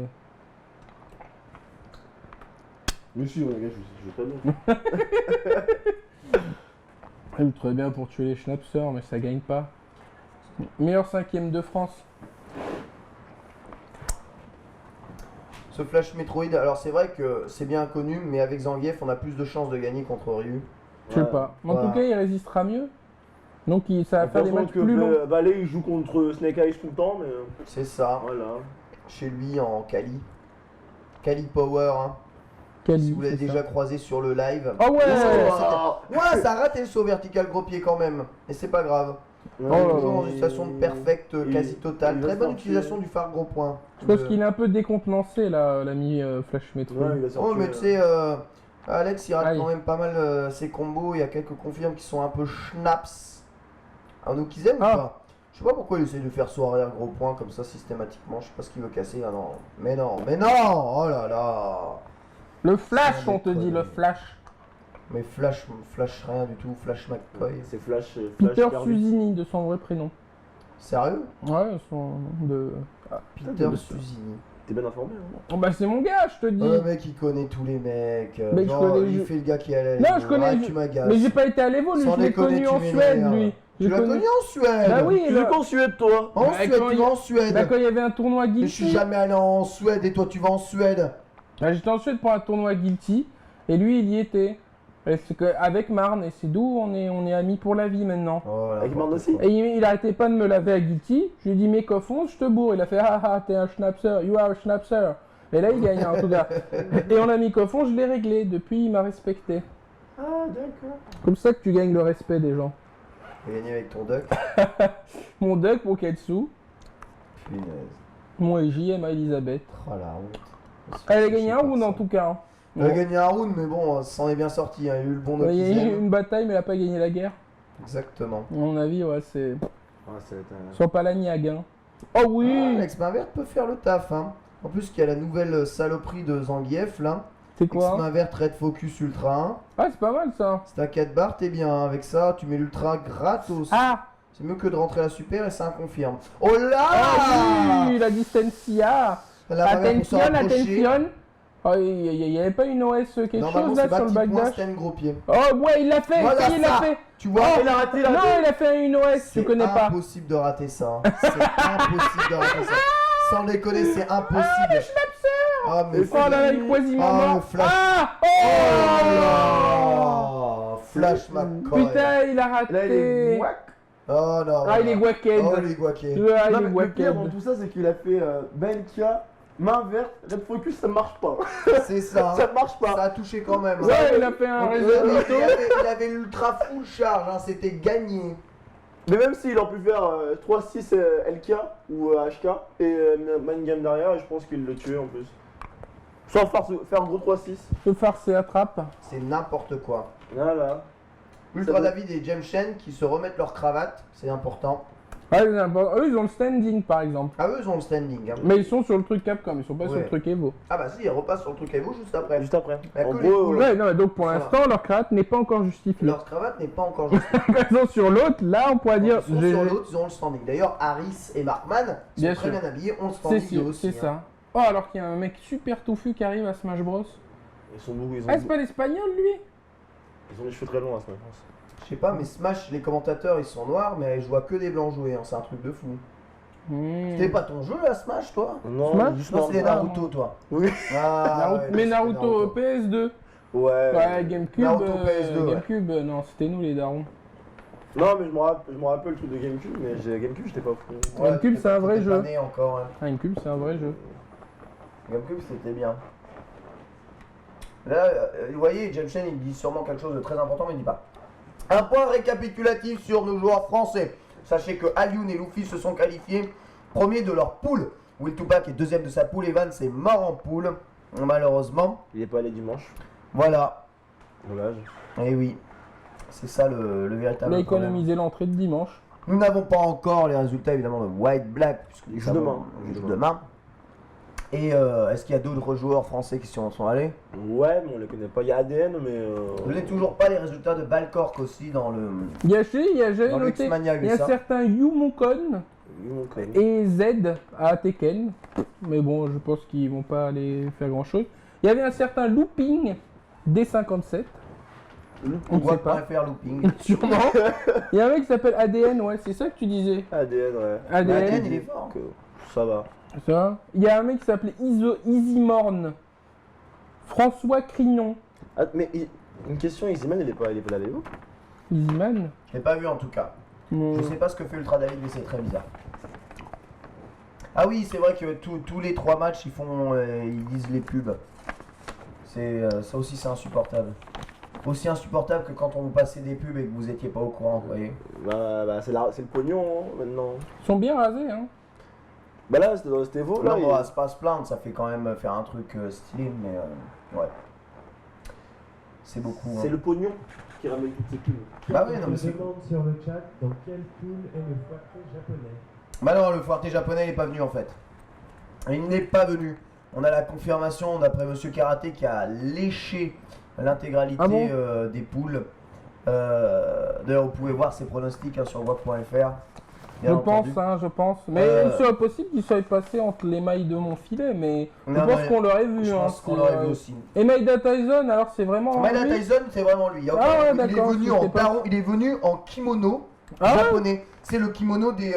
Mais si, renégat, je sais très bien. Il joue très bien pour tuer les schnapsers, mais ça gagne pas. Meilleur 5ème de France. Ce Flash Metroid, alors c'est vrai que c'est bien connu, mais avec Zangief, on a plus de chances de gagner contre Ryu. Je sais Ouais. pas. En Voilà. tout cas, il résistera mieux. Donc ça va faire des matchs plus longs. Valet, il joue contre Snake Eyes tout le temps, mais C'est ça, voilà. chez lui en Kali. Kali Power, hein. Cali, Si vous l'avez c'est déjà croisé sur le live. Ah ouais. Ouais, ça a raté le saut vertical gros pied quand même. Et c'est pas grave. Ouais, Oh là là. Toujours dans une situation de perfect quasi totale. il Très va bonne sortir. utilisation du phare gros point. Je pense qu'il est un peu décontenancé là, l'ami Flash Metroid. Ouais, il va sortir. Oh, mais tu sais, Alex il rate Aïe. quand même pas mal ses combos. Il y a quelques confirmes qui sont un peu schnaps. Un nous qu'ils aiment ou Ah. pas? Je sais pas pourquoi il essaie de faire saut arrière gros point comme ça systématiquement. Je sais pas ce qu'il veut casser. Ah non, mais non, mais non. Oh là là. Le Flash, Ça on te dit, le déconne. Flash. Mais Flash rien du tout. Flash McCoy. C'est Flash. Peter Kirby. Susini, de son vrai prénom. Sérieux? Ouais, son nom de... Peter de- Susini. T'es bien informé, hein. Oh bah c'est mon gars, je te dis. Le mec il connaît tous les mecs. Mais je Genre, connais- il fait le gars qui est à la Non, Lego. je connais- Ah, tu m'agaces. Mais j'ai pas été à l'Evo, lui, Sans je l'ai déconner, connu tu en m'énerves. Suède, lui. Tu J'ai l'as connu- connu en Suède? Bah oui, Tu là. es qu'en Suède, toi? En Bah, Suède, quand tu il- vas en Suède. Bah quand il y avait un tournoi Mais je suis Guilty, jamais allé en Suède et toi tu vas en Suède. bah, j'étais en Suède pour un tournoi Guilty, et lui il y était. Et c'est que, avec Marne, et c'est d'où on est amis pour la vie maintenant. Oh, Avec Marne aussi? Et il arrêtait pas de me laver à Guilty, je lui ai dit mais coffon, je te bourre, il a fait ah ah t'es un schnapser, you are a schnapser. Et là il gagne en tout cas. Et on a mis coffon, je l'ai réglé, depuis il m'a respecté. Ah, d'accord. Comme ça que tu gagnes le respect des gens. T'as gagné avec ton duck. Mon duck pour Ketsu, Punaise. mon JM à Elisabeth. Oh la honte. Elle a gagné un round en tout cas. hein. Elle a gagné un round, mais bon, ça s'en est bien sorti. Hein. Il y a eu le bon Il y a eu Nokizem. une bataille mais elle a pas gagné la guerre. Exactement. À mon avis, ouais, c'est. Ah, ça va être Soit pas la niague, hein. Oh oui! Ah, Alex Mavert peut faire le taf. Hein. En plus, qu'il y a la nouvelle saloperie de Zangief là. C'est quoi? X Mavert Red Focus Ultra 1. Ah, c'est pas mal ça. C'est à 4 barres, t'es bien. Avec ça, tu mets l'ultra gratos. Ah! C'est mieux que de rentrer la super et ça confirme. Oh là! Ah oui! La distancia! La Mavert pour se Attention, rapprocher. attention! Oh, il y avait pas une OS quelque Normalement, chose c'est là sur le bas petit point, backdash? stand gros pied. Oh, ouais, il l'a fait! Voilà Ça y est, il l'a ça. fait! Tu vois, Oh, il a raté, Non, il a fait une OS, je c'est connais pas. impossible de rater ça. C'est impossible de rater ça. Sans déconner, c'est impossible. Ah, mais Oh là là, il est quasiment Ah, mort! le flash. Ah! Oh là Flash McCoy. Putain, il a Là, il est raté! whack. Oh non. Ah, il est wacked! Oh, il est guaqué. Ah, Non, il est mais le pire dans wacked! tout ça, c'est qu'il a fait Benkia, main verte, Red Focus, ça marche pas. C'est ça. Ça marche pas. Ça a touché quand même. hein. Ouais, il a fait un Donc, réseau. il avait l'ultra full charge, hein, c'était gagné. Mais même s'il aurait pu faire 3-6 LK ou HK et Mind Game derrière, je pense qu'il le tuait en plus. Sans faire gros 3-6. Le farce et attrape. C'est n'importe quoi. Voilà. Ultra David et James Shen qui se remettent leur cravate, c'est important. Ah, eux, ils ont le standing par exemple. Ah, eux, ils ont le standing. Hein. Mais ils sont sur le truc Capcom, ils sont pas sur Ouais. le truc Evo. Ah, bah si, ils repassent sur le truc Evo juste après. Juste après. Il y a En que les gros, poules. Ouais, non, mais donc pour Voilà. l'instant, leur crate n'est pas encore justifiée. Leur cravate n'est pas encore juste. Ils sont sur l'autre, là, on pourrait dire. Ils sont j'ai- sur l'autre, ils ont le standing. D'ailleurs, Harris et Markman sont Bien très sûr. bien habillés, ont le C'est standing eux aussi. c'est hein. ça. Oh, alors qu'il y a un mec super touffu qui arrive à Smash Bros. Ils sont beaucoup, Ah, c'est pas l'espagnol lui? ils ont les cheveux très longs à ce moment. Je sais pas, mais Smash, les commentateurs ils sont noirs, mais je vois que des blancs jouer, hein. C'est un truc de fou. C'était pas ton jeu là, Smash, toi? Non, Smash juste Non, c'est des non. Naruto, toi. Oui. Ah, ouais, Mais c'est Naruto PS2. Ouais. Ouais, GameCube. Naruto PS2, ouais. GameCube, non, c'était nous les darons. Non, mais je me rappelle le truc de GameCube, mais GameCube, j'étais pas fou. Ouais, GameCube, c'est un vrai t'étais jeu. pas né encore, hein. Ah, GameCube, c'est un vrai jeu. GameCube, c'était bien. Là, vous voyez, James Chen, il dit sûrement quelque chose de très important, mais il dit pas. Un point récapitulatif sur nos joueurs français. Sachez que Alioun et Luffy se sont qualifiés premiers de leur poule. Will Tupac est deuxième de sa poule. Evan, c'est mort en poule, malheureusement. Il est pas allé dimanche. Voilà. Dommage. Et oui, c'est ça le Il véritable a problème. économisé l'entrée de dimanche. Nous n'avons pas encore les résultats évidemment de White Black, puisque Ils jouent demain. Ils jouent demain. Et est-ce qu'il y a d'autres joueurs français qui s'y sont allés? Ouais, mais on les connaît pas. Il y a ADN, mais. Je n'ai toujours pas les résultats de Balcork aussi dans le J'avais dans noté. l'X-Mania Il y a USA. certains Yumukon Ils connaissent. et Z à Tekken. Mais bon, je pense qu'ils vont pas aller faire grand chose. Il y avait un certain Looping D57. On ne sait pas. faire looping. Sûrement. Il y a un mec qui s'appelle ADN, ouais, c'est ça que tu disais. ADN, ouais. ADN. ADN, il est fort. Que ça va. Ça. Il y a un mec qui s'appelait Easy Morn. François Crignon. Ah, mais une question, Easyman, il est pas allé où? Easyman. Je l'ai pas vu en tout cas. Je sais pas ce que fait Ultra David, mais c'est très bizarre. Ah oui, c'est vrai que tous les 3 matchs, ils disent les pubs. Ça aussi c'est insupportable. Aussi insupportable que quand on vous passait des pubs et que vous étiez pas au courant, vous voyez. Bah c'est le pognon hein, maintenant. Ils sont bien rasés, hein. Bah là c'était dans cet Evo là. Non, on va pas se plaindre, ça fait quand même faire un truc stylé, mais ouais. C'est beaucoup. C'est Hein. le pognon qui ramène toutes ces pubs. Bah oui, non mais Je c'est. demande sur le chat dans quelle poule est le foiré japonais. Bah non, le foiré japonais il est pas venu en fait. Il n'est pas venu. On a la confirmation d'après Monsieur Karaté qui a léché l'intégralité Ah bon des poules. D'ailleurs, vous pouvez voir ses pronostics hein, sur WAP.fr. Je pense. Mais il serait possible qu'il soit passé entre les mailles de mon filet, mais je pense qu'on l'aurait vu. Je pense qu'on l'aurait vu aussi. Et Maeda Tyson, alors c'est vraiment. Maeda lui Tyson, c'est vraiment lui. Il est venu en kimono japonais. C'est le kimono des.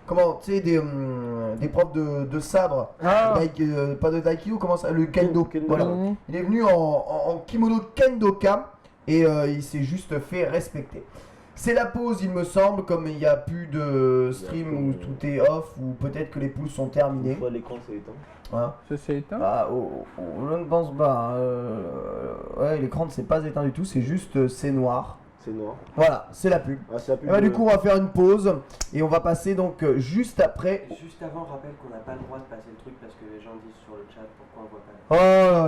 Des profs de sabre. Pas de Daikyu, comment ça? Le Kendo. Voilà. Il est venu en kimono Kendoka et il s'est juste fait respecter. C'est la pause, il me semble, comme il n'y a plus de stream où tout est off, ou peut-être que les poules sont terminées. L'écran s'est éteint. Hein Ça s'est éteint. Je ne pense pas. Ouais, l'écran ne s'est pas éteint du tout, c'est juste c'est noir. C'est noir. Voilà, c'est la pub. Ah, c'est la pub. Et bah, du coup, on va faire une pause et on va passer donc juste après. Juste avant, rappelle qu'on n'a pas le droit de passer le truc parce que les gens disent sur le chat pourquoi on voit pas. Oh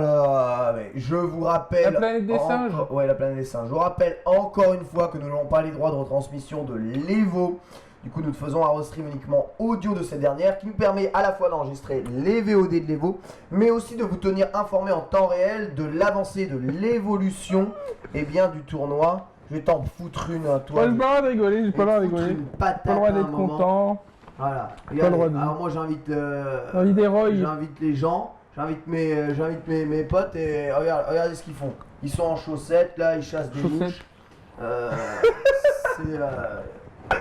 là là, mais je vous rappelle. La planète des singes. Ouais, la planète des singes. Je vous rappelle encore une fois que nous n'avons pas les droits de retransmission de l'Evo. Du coup, nous faisons un restream uniquement audio de cette dernière qui nous permet à la fois d'enregistrer les VOD de l'Evo, mais aussi de vous tenir informé en temps réel de l'avancée, de l'évolution et bien du tournoi. Je vais t'en foutre une à toi. J'ai pas le droit de rigoler, j'ai pas le droit de rigoler. Pas le droit d'être content. Voilà. Pas le droit de Alors moi j'invite j'invite les gens, j'invite mes potes et regardez ce qu'ils font. Ils sont en chaussettes là, ils chassent des mouches.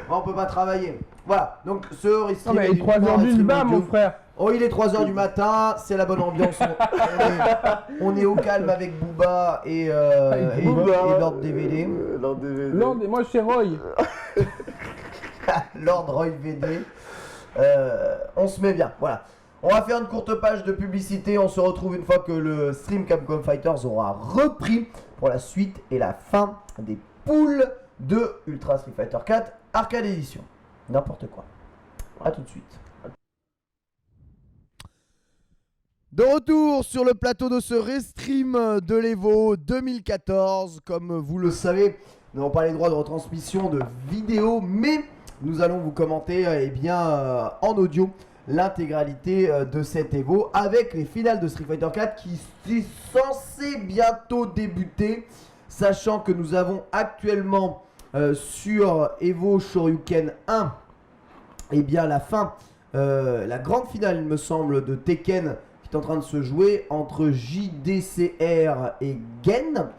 On peut pas travailler. Voilà, donc ce Non mais il est 3h du bas mon frère. Oh, il est 3h du matin, c'est la bonne ambiance. On est au calme avec Booba et Lord DVD. Moi c'est Roy. Lord Roy VD. On se met bien, voilà. On va faire une courte page de publicité. On se retrouve une fois que le stream Capcom Fighters aura repris pour la suite et la fin des poules de Ultra Street Fighter 4 Arcade Edition. N'importe quoi. A tout de suite. De retour sur le plateau de ce restream de l'Evo 2014. Comme vous le savez, nous n'avons pas les droits de retransmission de vidéo, mais nous allons vous commenter en audio l'intégralité de cet Evo avec les finales de Street Fighter 4 qui est censé bientôt débuter, sachant que nous avons actuellement sur Evo Shoryuken 1 la fin, la grande finale il me semble de Tekken qui est en train de se jouer entre JDCR et Gen.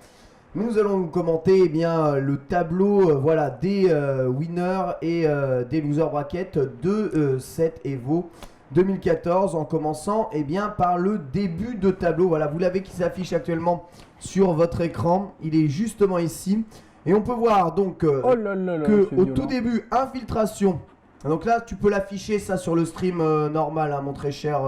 Mais nous allons vous commenter le tableau des winners et des loser brackets de cette Evo 2014 en commençant par le début de tableau. Voilà, vous l'avez qui s'affiche actuellement sur votre écran. Il est justement ici. Et on peut voir donc au tout début, infiltration. Donc là, tu peux l'afficher ça sur le stream normal, hein, mon très cher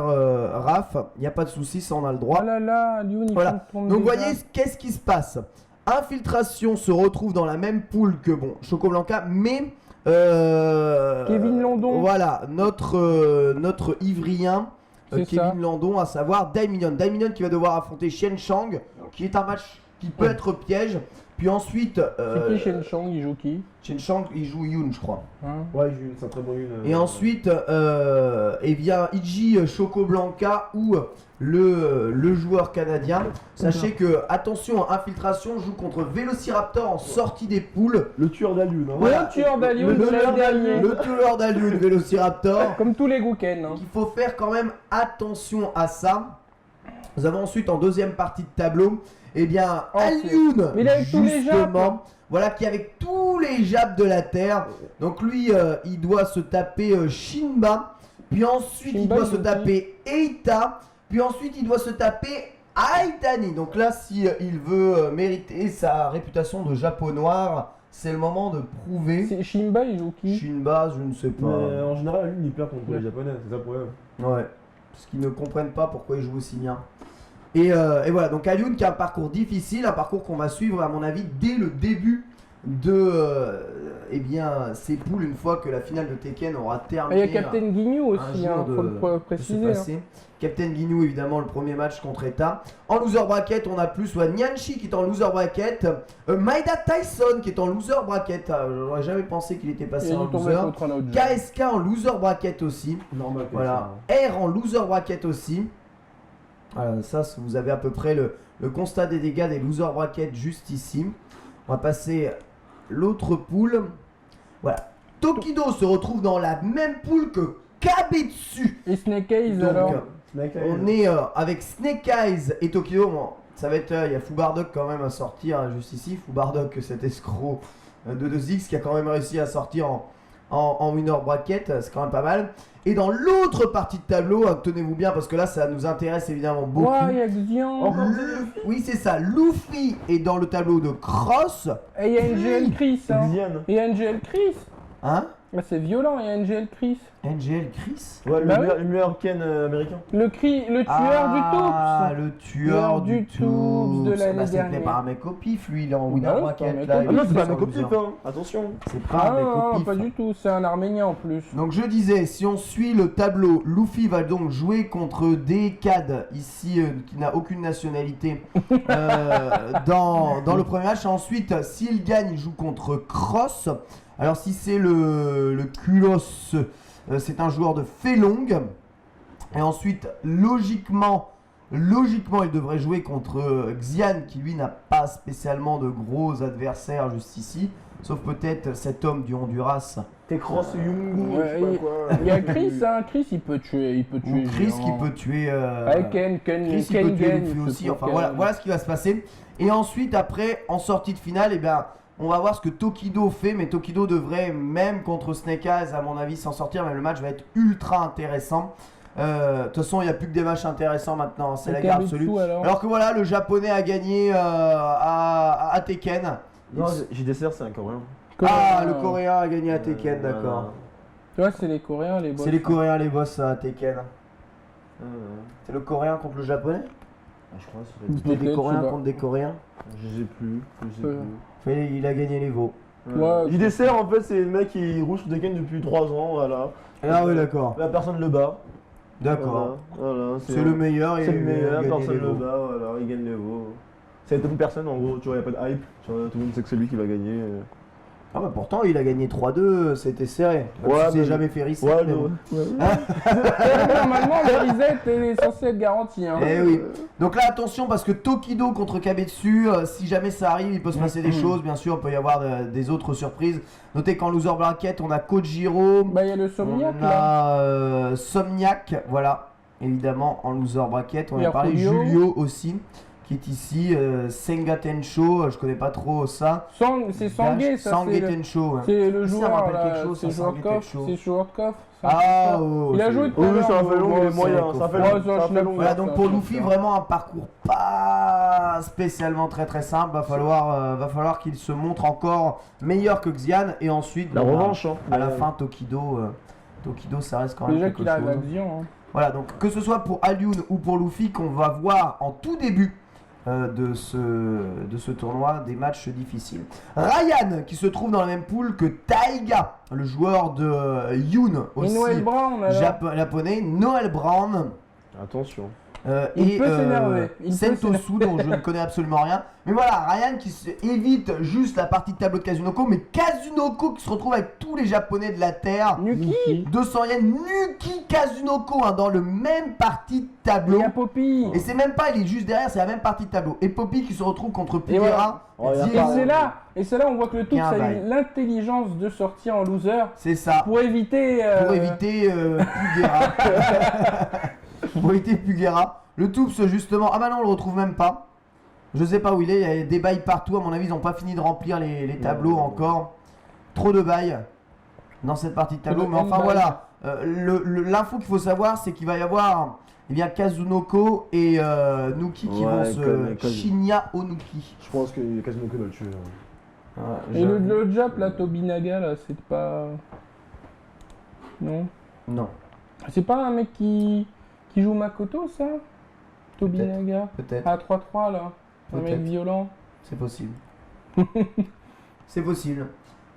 Raph. Il n'y a pas de souci, ça on a le droit. Oh là là, Lyon, voilà. Donc vous voyez, qu'est-ce qui se passe? Infiltration se retrouve dans la même poule que Choco Blanca, mais Kevin Landon. Voilà, notre Ivrien. Kevin Landon, à savoir Daiminion. Daiminion qui va devoir affronter Shen Shang, qui est un match qui peut être piège. Puis ensuite. C'est qui Shen Shang? Il joue qui? Shen Shang, il joue Yoon, je crois. Ouais, il joue Yoon, c'est un très bon Yoon. Et ensuite, Iji Choco Blanca ou le joueur canadien. Sachez que, attention, Infiltration joue contre Velociraptor en sortie des poules. Le tueur d'Alioun. Hein. Voilà. Le tueur d'Alioun, le tueur d'Alioun, Velociraptor. Comme tous les Gouken. Hein. Il faut faire quand même attention à ça. Nous avons ensuite en deuxième partie de tableau, Alioun, mais il est avec tous les jabs. Voilà, qui est avec tous les jabs de la terre. Donc lui, il doit se taper Shinba. Puis ensuite, il doit se taper Eita. Puis ensuite, il doit se taper Aitani. Donc là, si il veut mériter sa réputation de Japon noir, c'est le moment de prouver. Shinba, il joue qui? Shinba, je ne sais pas. Mais en général, lui, il perd contre les Japonais, c'est ça le problème. Ouais. parce qu'ils ne comprennent pas pourquoi ils jouent aussi bien. Et voilà, donc Alioune qui a un parcours difficile, un parcours qu'on va suivre à mon avis dès le début de ces poules, une fois que la finale de Tekken aura Et terminé. il y a Captain Guignou aussi, jour faut le de préciser. se passer. Captain Guignou, évidemment, le premier match contre Eta. En loser bracket, on a plus Nyanchi qui est en loser bracket, Maeda Tyson qui est en loser bracket. J'aurais jamais pensé qu'il était passé en tombé loser. contre un autre jeu. KSK en loser bracket aussi. Normal. Voilà. R en loser bracket aussi. Voilà, ça, vous avez à peu près le constat des dégâts des loser brackets juste ici. On va passer l'autre poule. Voilà. Tokido se retrouve dans la même poule que Kabetsu. Et Snake Eyes Donc, alors on est avec Snake Eyes et Tokido. Bon, ça va être. Il y a Foubardock quand même à sortir juste ici. Foubardock, cet escroc de 2X qui a quand même réussi à sortir en winner bracket. C'est quand même pas mal. Et dans l'autre partie de tableau, tenez-vous bien parce que là ça nous intéresse évidemment beaucoup. Ouais, il y a Xian. Oui, c'est ça. Luffy est dans le tableau de Cross. Et il y a NGL Chris. Hein. Xian. Il y a NGL Chris. Hein? Ah, c'est violent, il y a NGL Chris. NGL Chris? Ouais, Bah le meilleur Ken américain. Le tueur Ah, du Toops. le tueur du Toops de l'année Bah, c'est dernière. pas un mec au pif, lui, il est en Bah winner non, c'est bracket. pas un mec là, au il Ah est non, c'est pas un sur mec au loser. pif, hein. Attention. C'est pas Ah un mec au non, pif. pas du tout, c'est un Arménien en plus. Donc je disais, si on suit le tableau, Luffy va donc jouer contre Decad, ici, qui n'a aucune nationalité, dans le premier match. Ensuite, s'il gagne, il joue contre Cross. Alors si c'est le Kulos, c'est un joueur de Felong. Et ensuite, logiquement, il devrait jouer contre Xian, qui lui n'a pas spécialement de gros adversaires juste ici. Sauf peut-être cet homme du Honduras. T'es Cross Yungu, Ouais, je sais pas quoi. Il y a Chris, hein. Chris il peut tuer. Ou Chris Géant. qui peut tuer. Avec Ken Chris il peut tuer Luffy aussi. Enfin voilà ce qui va se passer. Et ensuite, après, en sortie de finale, eh bien, on va voir ce que Tokido fait. Mais Tokido devrait, même contre Snake Eyes, à mon avis, s'en sortir. Mais le match va être ultra intéressant. De toute façon, il n'y a plus que des matchs intéressants maintenant. C'est la guerre absolue. Alors que voilà, le japonais a gagné à Tekken. Non, JDSR, c'est un coréen. Ah, le coréen a gagné à Tekken, d'accord. Tu vois, c'est les Coréens, les boss. C'est les coréens les boss à Tekken. C'est le coréen contre le japonais? Ah, je crois que C'était des Peut-être, coréens je sais pas. contre des coréens? Je sais plus. Il a gagné les veaux. Ouais, JDSR, en fait, c'est le mec qui roule sur Tekken depuis 3 ans, voilà. Ah oui, d'accord. La personne le bat. D'accord. Voilà, C'est le meilleur et C'est le il a meilleur, gagné personne les le veaux. bat, voilà, il gagne les veaux. C'est une personne, en gros, tu vois, il n'y a pas de hype. Tu vois, tout le monde sait que c'est lui qui va gagner. Ah bah pourtant il a gagné 3-2, c'était serré. Ouais, Il s'est mais- jamais fait risquer. Ouais, mais bon. Normalement, le reset est censé être garanti. Hein. Eh oui. Donc là attention parce que Tokido contre Kabetsu, si jamais ça arrive, il peut se passer des choses. Bien sûr, il peut y avoir des autres surprises. Notez qu'en loser bracket, on a Kojiro, Bah, il y a le Somniac on là. a Somniac, voilà. Évidemment en loser bracket, on Il y a a parlé Julio. Julio aussi, qui est ici. Senga Tencho, je connais pas trop ça. C'est Sangue, ça. Sangue C'est le- Tencho. ouais. c'est le Ça me joueur rappelle là. quelque chose, C'est ça, joueur de Sangue coffre. Tencho. C'est joueur de coffre. Ah, oh, Il a c'est- joué tout à Oui, l'heure. ça a fait long, il est c'est- moyen. c'est- Ça fait Ouais, long. c'est un Ça a fait schnapp. long. Voilà, donc ça, pour ça, Luffy, ça. vraiment un parcours pas spécialement très simple. Va falloir qu'il se montre encore meilleur que Xian. Et ensuite, La bon, revanche, hein. à la fin, Tokido, ça reste quand même Déjà quelque qu'il arrive à chose. Xian. Hein. Voilà, donc que ce soit pour Alioune ou pour Luffy, qu'on va voir en tout début de ce tournoi, des matchs difficiles. Ryan, qui se trouve dans la même poule que Taiga, le joueur de Yoon, Et aussi Noël Brown alors. japonais, Noël Brown. Attention. Il peut s'énerver. Il peut Sentosu, dont je ne connais absolument rien. Mais voilà, Ryan qui évite juste la partie de tableau de Kazunoko, mais Kazunoko qui se retrouve avec tous les japonais de la Terre. Nuki. 200 yens, Nuki Kazunoko, hein, dans le même partie de Il tableau. y a Poppy. Et c'est même pas, il est juste derrière, c'est la même partie de tableau. Et Poppy qui se retrouve contre Et voilà. Pugera. Oh, il y a Et pas- c'est là on voit que le tout Bien, ça a bye. eu l'intelligence de sortir en loser C'est ça. pour éviter. Pour éviter Pugera. Pour éviter Pugera. Le Toups justement. Ah bah non, on le retrouve même pas. Je sais pas où il est. Il y a des bails partout. À mon avis, ils n'ont pas fini de remplir les tableaux encore. Trop de bails dans cette partie de tableau. De Mais enfin bails. voilà. L'info qu'il faut savoir, c'est qu'il va y avoir Kazunoko et Nuki qui Ouais, vont se comme- Shinya Onuki. Je pense que Kazunoko va le tuer. hein. Et le Jap là, Tobinaga là, c'est pas. Non. Non. C'est pas un mec qui Qui joue Makoto, ça Tobinaga. Peut-être, À 3-3, là. Un mec Peut-être. violent. c'est possible. C'est possible.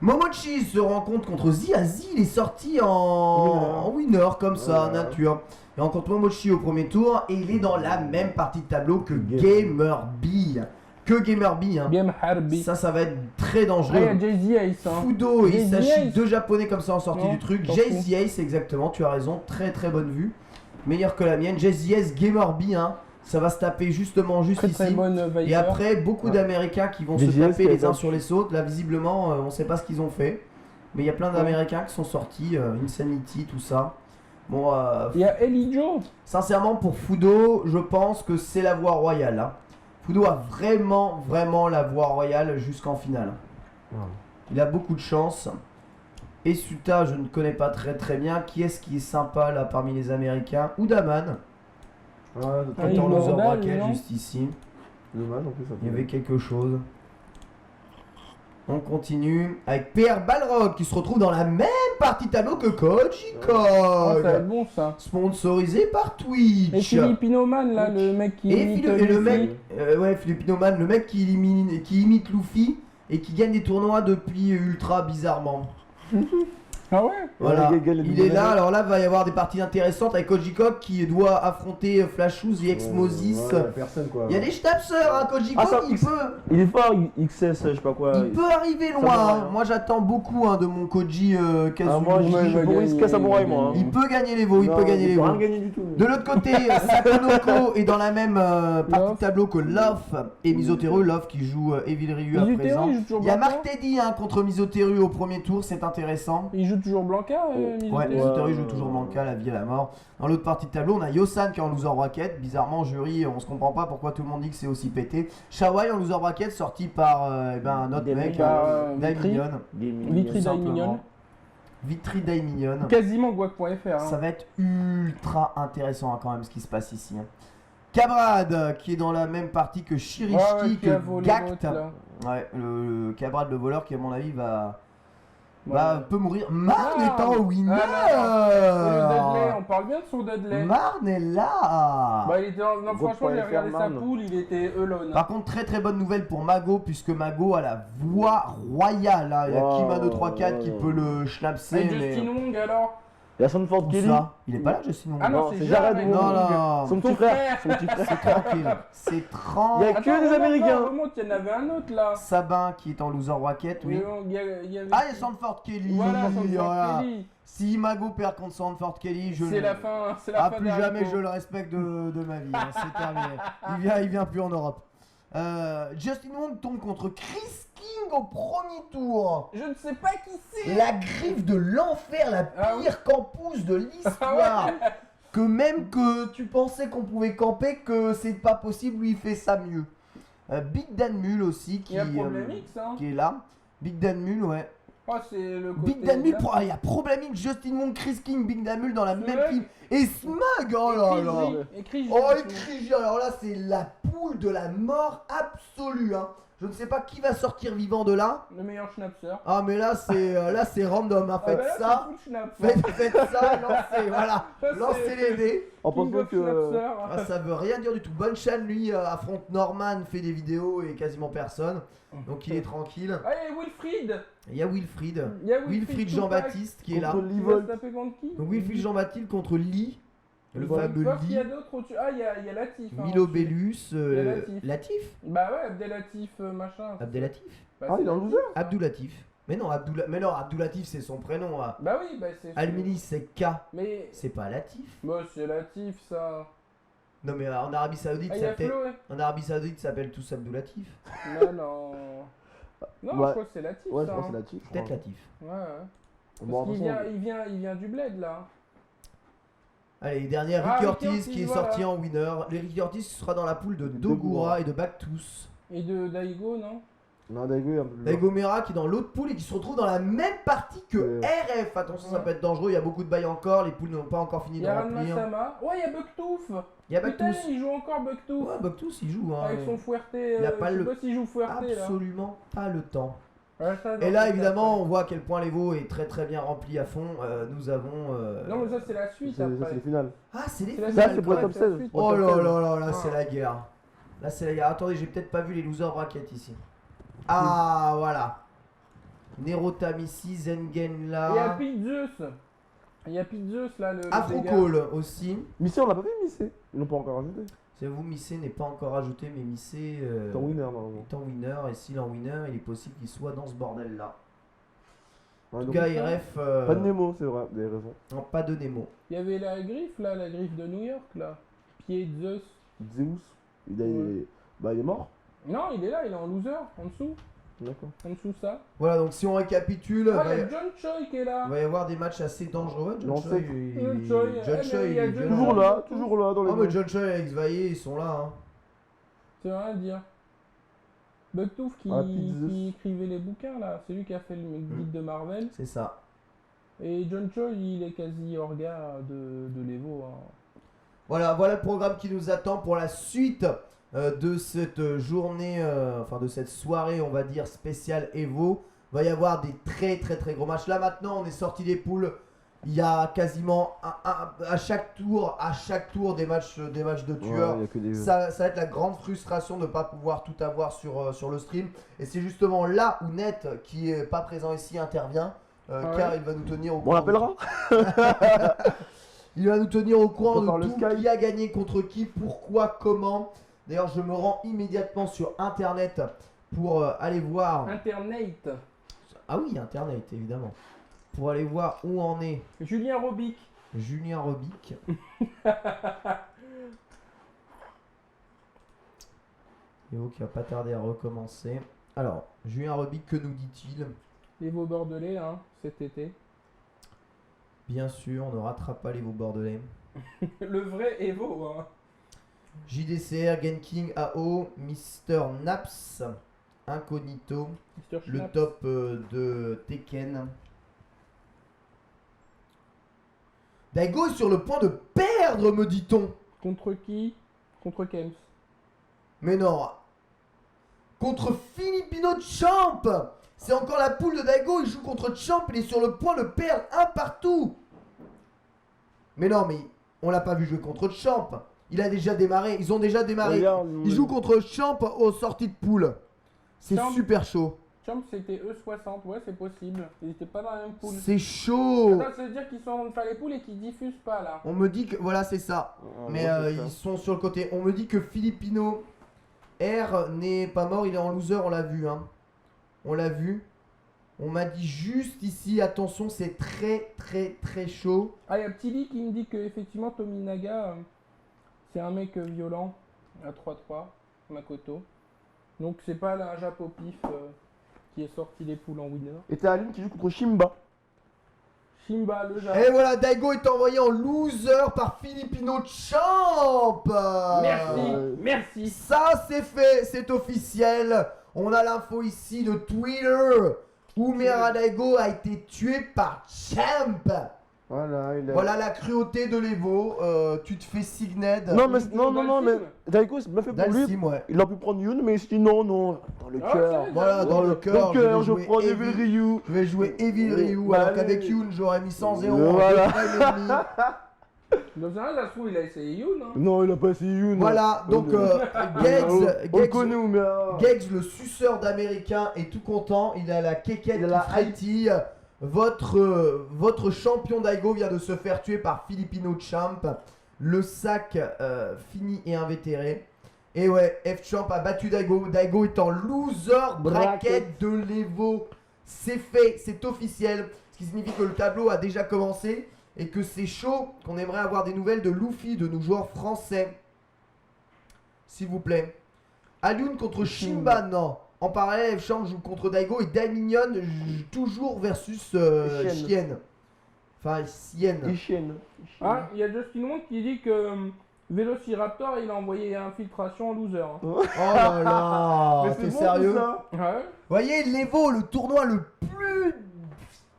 Momochi se rencontre contre Ziazi, il est sorti en winner comme ça, Ouais. nature. Il rencontre Momochi au premier tour et il est dans la même partie de tableau que Gamer B. Que Gamer B, hein. Game Harbi. Ça va être très Ah, il y dangereux. a Jay-Z Ace, hein. Fudo et Jay-Z Hisashi, Ace. deux japonais comme ça en sortie Non, du truc. t'en Jay-Z Ace, exactement, tu as raison, très très bonne vue. Meilleure que la mienne. Jay-Z Ace, Gamer B, hein. Ça va se taper justement juste Très ici. très bonne Viper. Et après, beaucoup d'Américains qui vont se VGS taper qui a les uns été- sur les autres. Là, visiblement, on sait pas ce qu'ils ont fait. Mais il y a plein d'Américains qui sont sortis, Insanity, tout ça. Bon, Il y a Ellie Joe. sincèrement, pour Fudo, je pense que c'est la voie royale. Hein. Fudo a vraiment la voie royale jusqu'en finale. Il a beaucoup de chance. Et Suta, je ne connais pas très bien. Qui est-ce qui est sympa là parmi les Américains? Oudaman, Ouais, Ah, il en loser Nordal, bracket non juste ici. dommage en plus. Ça Il y avait quelque chose. On continue avec PR Balrog qui se retrouve dans la même partie tableau que Koji Oh, ça va être Cog. bon, ça. Sponsorisé par Et Twitch. Philippinoman, là, le mec qui Et, imite et le Luffy. mec, ouais, Philippinoman, le mec qui imite Luffy et qui gagne des tournois depuis Ultra bizarrement. Ah ouais Voilà, Ouais, il est là, alors là va y avoir des parties intéressantes avec Koji Cog qui doit affronter Flashouz et Exmosis. Personne quoi. Il y a des schnapseurs, hein, Koji Ah, Cog, ça, il peut, Il est fort, XS, je sais pas quoi. il peut arriver loin. Samouraï, Hein. hein. Moi j'attends beaucoup hein, de mon Koji Kazumi. Ah, moi, il va je suis pour gagner, Iska Samurai, il va moi. hein. gagner. Il peut gagner les veaux, il Non, peut gagner les peut veaux. rien gagner du tout. De l'autre côté, Sakonoko est dans la même partie Love. de tableau que Love et Misoteru. Love qui joue Evil Ryu à Misoteru, présent. il joue toujours Il y a Blanca. Mark Teddy hein, contre Misoteru au premier tour, c'est intéressant. Il joue toujours Blanca, Ouais, Misoteru. Misoteru joue toujours Blanca, la vie et la mort. Dans l'autre partie de tableau, on a Yosan qui est en loser bracket. Bizarrement, jury, on se comprend pas pourquoi tout le monde dit que c'est aussi pété. Shawai en loser bracket, sorti par notre Des mec, mecs, Vitry. Daimignon. Vitry Simplement. Daimignon. Vitry Daimignon. Quasiment guac.fr. Ça Hein. va être ultra intéressant hein, quand même ce qui se passe ici. Hein. Cabrade qui est dans la même partie que Shirishki, Ouais, ouais, qui a que volé Gact. l'autre, là. Ouais, le Cabrade, le voleur qui à mon avis Ouais. peut mourir. Marne est en winner. Et le Dudley, on parle bien de son Dudley. Marne est là. Bah, il était non, franchement, j'ai Guac.fr, regardé sa Marne. poule, il était alone. Par contre, très bonne nouvelle pour Mago, puisque Mago a la voix royale. Hein. Il y a Wow. Kima 234 qui peut le schnapser. Et Justin Wong, alors Il y a Sanford Où Kelly. ça Il est pas là, Justin Wong. Ah non, Non, c'est c'est Jared Jared Wong. Non, non, Son Son petit frère. frère. Son petit frère. c'est tranquille. C'est Il y a tranquille. que des Américains. Remonte, il y en avait un autre, là. Sabin qui est en loser bracket, oui. Il y avait- Ah, il y a Sanford Kelly. Voilà, Sanford Voilà. Kelly. Si Mago perd contre Sanford Kelly, je C'est la fin, c'est la Ah, fin plus d'Arico. jamais je le respecte de ma vie. Hein. C'est terminé. Il vient plus en Europe. Justin Wong tombe contre Chris King au premier tour. Je ne sais pas qui c'est. La griffe de l'enfer, la Ah pire campus de l'histoire. Ah ouais. Que même que tu pensais qu'on pouvait camper, que c'est pas possible, lui il fait ça mieux. Big Dan Mule aussi Il y a Problem X, hein. qui est là. Big Dan Mule, ouais. Oh, c'est le côté. Big Dan Mule, là. il y a Problem X, Justin Wong, Chris King, Big Dan Mule dans la même Smug. team. Et Smug, oh là là. Et Chris G. Oh, et Chris G, alors là, c'est la poule de la mort absolue. Hein. Je ne sais pas qui va sortir vivant de là. Le meilleur schnapser. Ah, mais là, c'est random. Hein. Ah Faites bah là, ça. c'est full schnapp. Faites ça, lancez, voilà. Ça, c'est- Lancez les dés. En King pensant of que. Schnapser. Ah, ça veut rien dire du tout. Bonchan, lui, affronte Norman, fait des vidéos et quasiment personne. Donc il est tranquille. Ah, et Wilfried. Il y a Wilfried. Il y a Wilfried Tupac. Jean-Baptiste qui est là. Contre Il va se Livol. taper contre qui? Donc Wilfried Jean-Baptiste contre Lee. Le Voilà. fameux Sauf qu'il y a Lee. d'autres au-dessus. Ah, il y a Latif. hein, Milo au-dessus. Bellus. Il y a Latif. Latif. Bah ouais, Abdelatif, machin. Abdelatif. Bah, Ah, c'est il est en Latif, loser. ça. Abdoulatif. Mais non, Abdoulatif c'est son prénom. Hein. Bah oui, bah c'est. Almini c'est K. Mais. C'est pas Latif. Bah c'est Latif, ça. Non mais en Arabie Saoudite, Ah, il y a ça Flo, ouais. en Arabie Saoudite, ça s'appelle tous Abdoulatif. Non, non. Non, Ouais. je crois que c'est Latif, Ouais, je ça. pense que hein. c'est la tif. Peut-être Latif. Ouais, ouais. Bon, Parce de qu'il toute façon, il vient du bled, là. Allez, dernière, Ah, Ricky Ricky Ortiz Ortiz, qui est voilà. sorti en winner. Les Ricky Ortiz sera dans la poule de Dogura. Dogura et de Bactus. Et de Daigo, non? Non, Daigo est un peu plus loin. Daigo Mera qui est dans l'autre poule et qui se retrouve dans la même partie que RF. Attention, ça peut être dangereux, il y a beaucoup de bails encore, les poules n'ont pas encore fini Il de y a remplir. Ranma-sama. Ouais, il y a Bucktouf. Il y a Putain, Bactus. il joue encore Bucktouf. Ouais, Bactus il joue. Hein, Avec son Fuerte. Il a pas je sais le- pas s'il joue Fuerte, là. absolument pas le temps. Ouais, ça, non, Et là, c'est évidemment, après. on voit à quel point l'Evo est très très bien rempli à fond. Nous avons. Non, mais ça, c'est la suite C'est après. les finales. Ah, c'est les C'est la finales, Ça, c'est pour quand le même. top 16. suite. Oh là là là, là, Ah. c'est la guerre. Là, c'est la guerre. Attendez, j'ai peut-être pas vu les loser brackets ici. Ah, voilà. Nerotami ici, Zengen Il y a là. Pizzeus. Il y a Pizzeus là, le. Afrocall aussi. Missé, on l'a pas fait, Missé. Ils l'ont pas encore rajouté. J'avoue, Missé n'est pas encore ajouté, mais Missé C'est en winner, normalement. est en winner. Et s'il est en winner, il est possible qu'il soit dans ce bordel là. Ouais, En tout donc, cas, RF. pas de Nemo, c'est vrai, vous avez raison. Non, pas de Nemo. Il y avait la griffe là, la griffe de New York là. Pied de Zeus. Zeus, il Ouais. bah, il est mort. Non, il est là, il est en loser, en dessous. D'accord. En dessous ça. Voilà, donc si on récapitule, Ah, va il y y- a John Choi qui est là. va y avoir des matchs assez dangereux. John Non, Choi, c'est- il- John Choi, John mais Choi, il y a il est John violent. Choi. Toujours là dans les Oh, mais noms. John Choi et Alex Vaillé, ils sont là. Hein. C'est rien à dire. Bugtooth Ah, Pizzeus. qui écrivait les bouquins là, c'est lui qui a fait le guide de Marvel. C'est ça. Et John Choi, il est quasi orga de l'Evo. Hein. Voilà, voilà le programme qui nous attend pour la suite de cette journée, enfin de cette soirée, on va dire spéciale Evo. Va y avoir des très très très gros matchs. Là maintenant, on est sorti des poules. Il y a quasiment à chaque tour des matchs de tueurs. Ouais, il y a que des Ça va être la grande frustration de ne pas pouvoir tout avoir sur le stream. Et c'est justement là où Net, qui est pas présent ici, intervient. Ah Car ouais. il va nous tenir au On courant. l'appellera. Il va nous tenir au courant On peut faire de le tout, Skype. qui a gagné contre qui, pourquoi, comment. D'ailleurs, je me rends immédiatement sur Internet pour aller voir. Internet. Ah oui, Internet, évidemment. Pour aller voir où en est Julien Robic. Julien Robic. Léo qui va pas tarder à recommencer. Alors, Julien Robic, que nous dit-il? L'Evo bordelais, hein, cet été. Bien sûr, on ne rattrape pas les Veaux bordelais. Le vrai Evo, hein. JDCR, Genking, AO, Mister Naps, Incognito, Mr. le Schnaps. top de Tekken. Daigo est sur le point de perdre, me dit-on. Contre qui? Contre Kems. Mais non. Contre Filipino Champ. C'est encore la poule de Daigo. Il joue contre Champ. Il est sur le point de perdre un partout. Mais non, mais on l'a pas vu jouer contre Champ. Il a déjà démarré. Ils ont déjà démarré. Regarde, Il joue contre Champ aux sorties de poule. C'est Champ. super chaud. Champ, c'était E60, ouais, c'est possible. Ils étaient pas dans la même poule. C'est chaud. Attends, ça veut dire qu'ils sont dans les poules et qu'ils diffusent pas là. On me dit que voilà, c'est ça. Mais ils sont sur le côté. On me dit que Filipino R n'est pas mort, il est en loser, on l'a vu. Hein. On l'a vu. On m'a dit juste ici, attention, c'est très très très chaud. Ah, il y a Petit Lee qui me dit que effectivement Tominaga, c'est un mec violent à 3-3, Makoto. Donc c'est pas là un Jap au pif qui est sorti les poules en winner. Et t'as Aline qui joue contre Shimba. Shimba, le Jap. Et voilà, Daigo est envoyé en loser par Filipino Champ. Merci, merci. Ça c'est fait, c'est officiel. On a l'info ici de Twitter. Umera Daigo a été tué par Champ. Voilà, il a... Voilà la cruauté de l'Evo. Tu te fais Signed. Non, mais Dans le mais film. Daiko, c'est bien fait pour lui. Dalsim, ouais. Il a pu prendre Yoon, mais il s'est dit non, non, dans le Ah, cœur. c'est- Voilà, dans le cœur. Dans le cœur, je je vais prends jouer Evil Evil- Ryu. Je vais jouer Evil Oui, Ryu, bah alors allez. qu'avec Yoon, j'aurais mis 100-0 Voilà. en 2 frames et demi. Dans un ça se trouve, il a essayé Yoon. Hein. Non, il a pas essayé Yoon. Voilà, donc On le Gex, connaît, mais... Gex, le suceur d'américain, est tout content. Il a la kékette Il a qui la frétille. Votre champion Daigo vient de se faire tuer par Filipino Champ. Le sac fini et invétéré. Et ouais, F-Champ a battu Daigo. Daigo est en loser bracket de l'Evo. C'est fait, c'est officiel. Ce qui signifie que le tableau a déjà commencé. Et que c'est chaud, qu'on aimerait avoir des nouvelles de Luffy, de nos joueurs français. S'il vous plaît. Alioun contre Shimba, non. En parallèle, F-Champ joue contre Daigo et Daiminion toujours versus Chien. Enfin, Sienne. Ishienne. Ah, il y a Justin Wong qui dit que Velociraptor, il a envoyé infiltration en loser. Hein. Oh là là, Mais t'es c'est bon, sérieux? tout ça. Ouais. Voyez, l'Evo, le tournoi le plus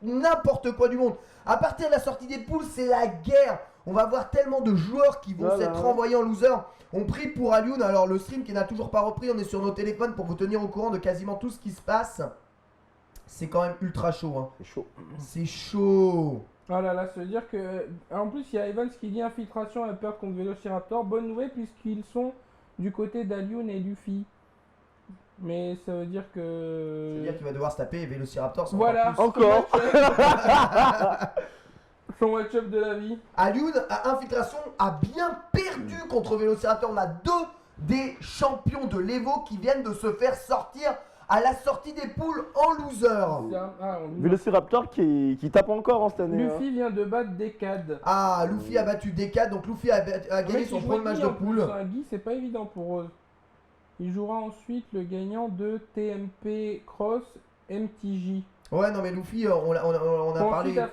n'importe quoi du monde. À partir de la sortie des poules, c'est la guerre. On va voir tellement de joueurs qui vont Voilà. s'être envoyés en loser. On prie pour Alioun. Alors, le stream qui n'a toujours pas repris, on est sur nos téléphones pour vous tenir au courant de quasiment tout ce qui se passe. C'est quand même ultra chaud. Hein. C'est chaud. C'est chaud. Ah là là, ça veut dire que. En plus, il y a Evans qui dit infiltration à peur contre Velociraptor. Bonne nouvelle, puisqu'ils sont du côté d'Alioun et Luffy. Mais ça veut dire que. C'est-à-dire qu'il va devoir se taper Velociraptor. c'est Voilà, encore plus. son match-up de la vie. Alioun, à infiltration, a bien perdu contre Velociraptor. On a deux des champions de l'Evo qui viennent de se faire sortir à la sortie des poules en loser. Velociraptor qui tape encore cette année. Luffy vient de battre Decade. Ah, Luffy a battu Decade, donc Luffy a gagné Mec, son ils jouent premier match Guy de en plus, poule. hein. Guy, c'est pas évident pour eux. Il jouera ensuite le gagnant de TMP Cross MTJ. Ouais, non, mais Luffy, on a parlé. Xian.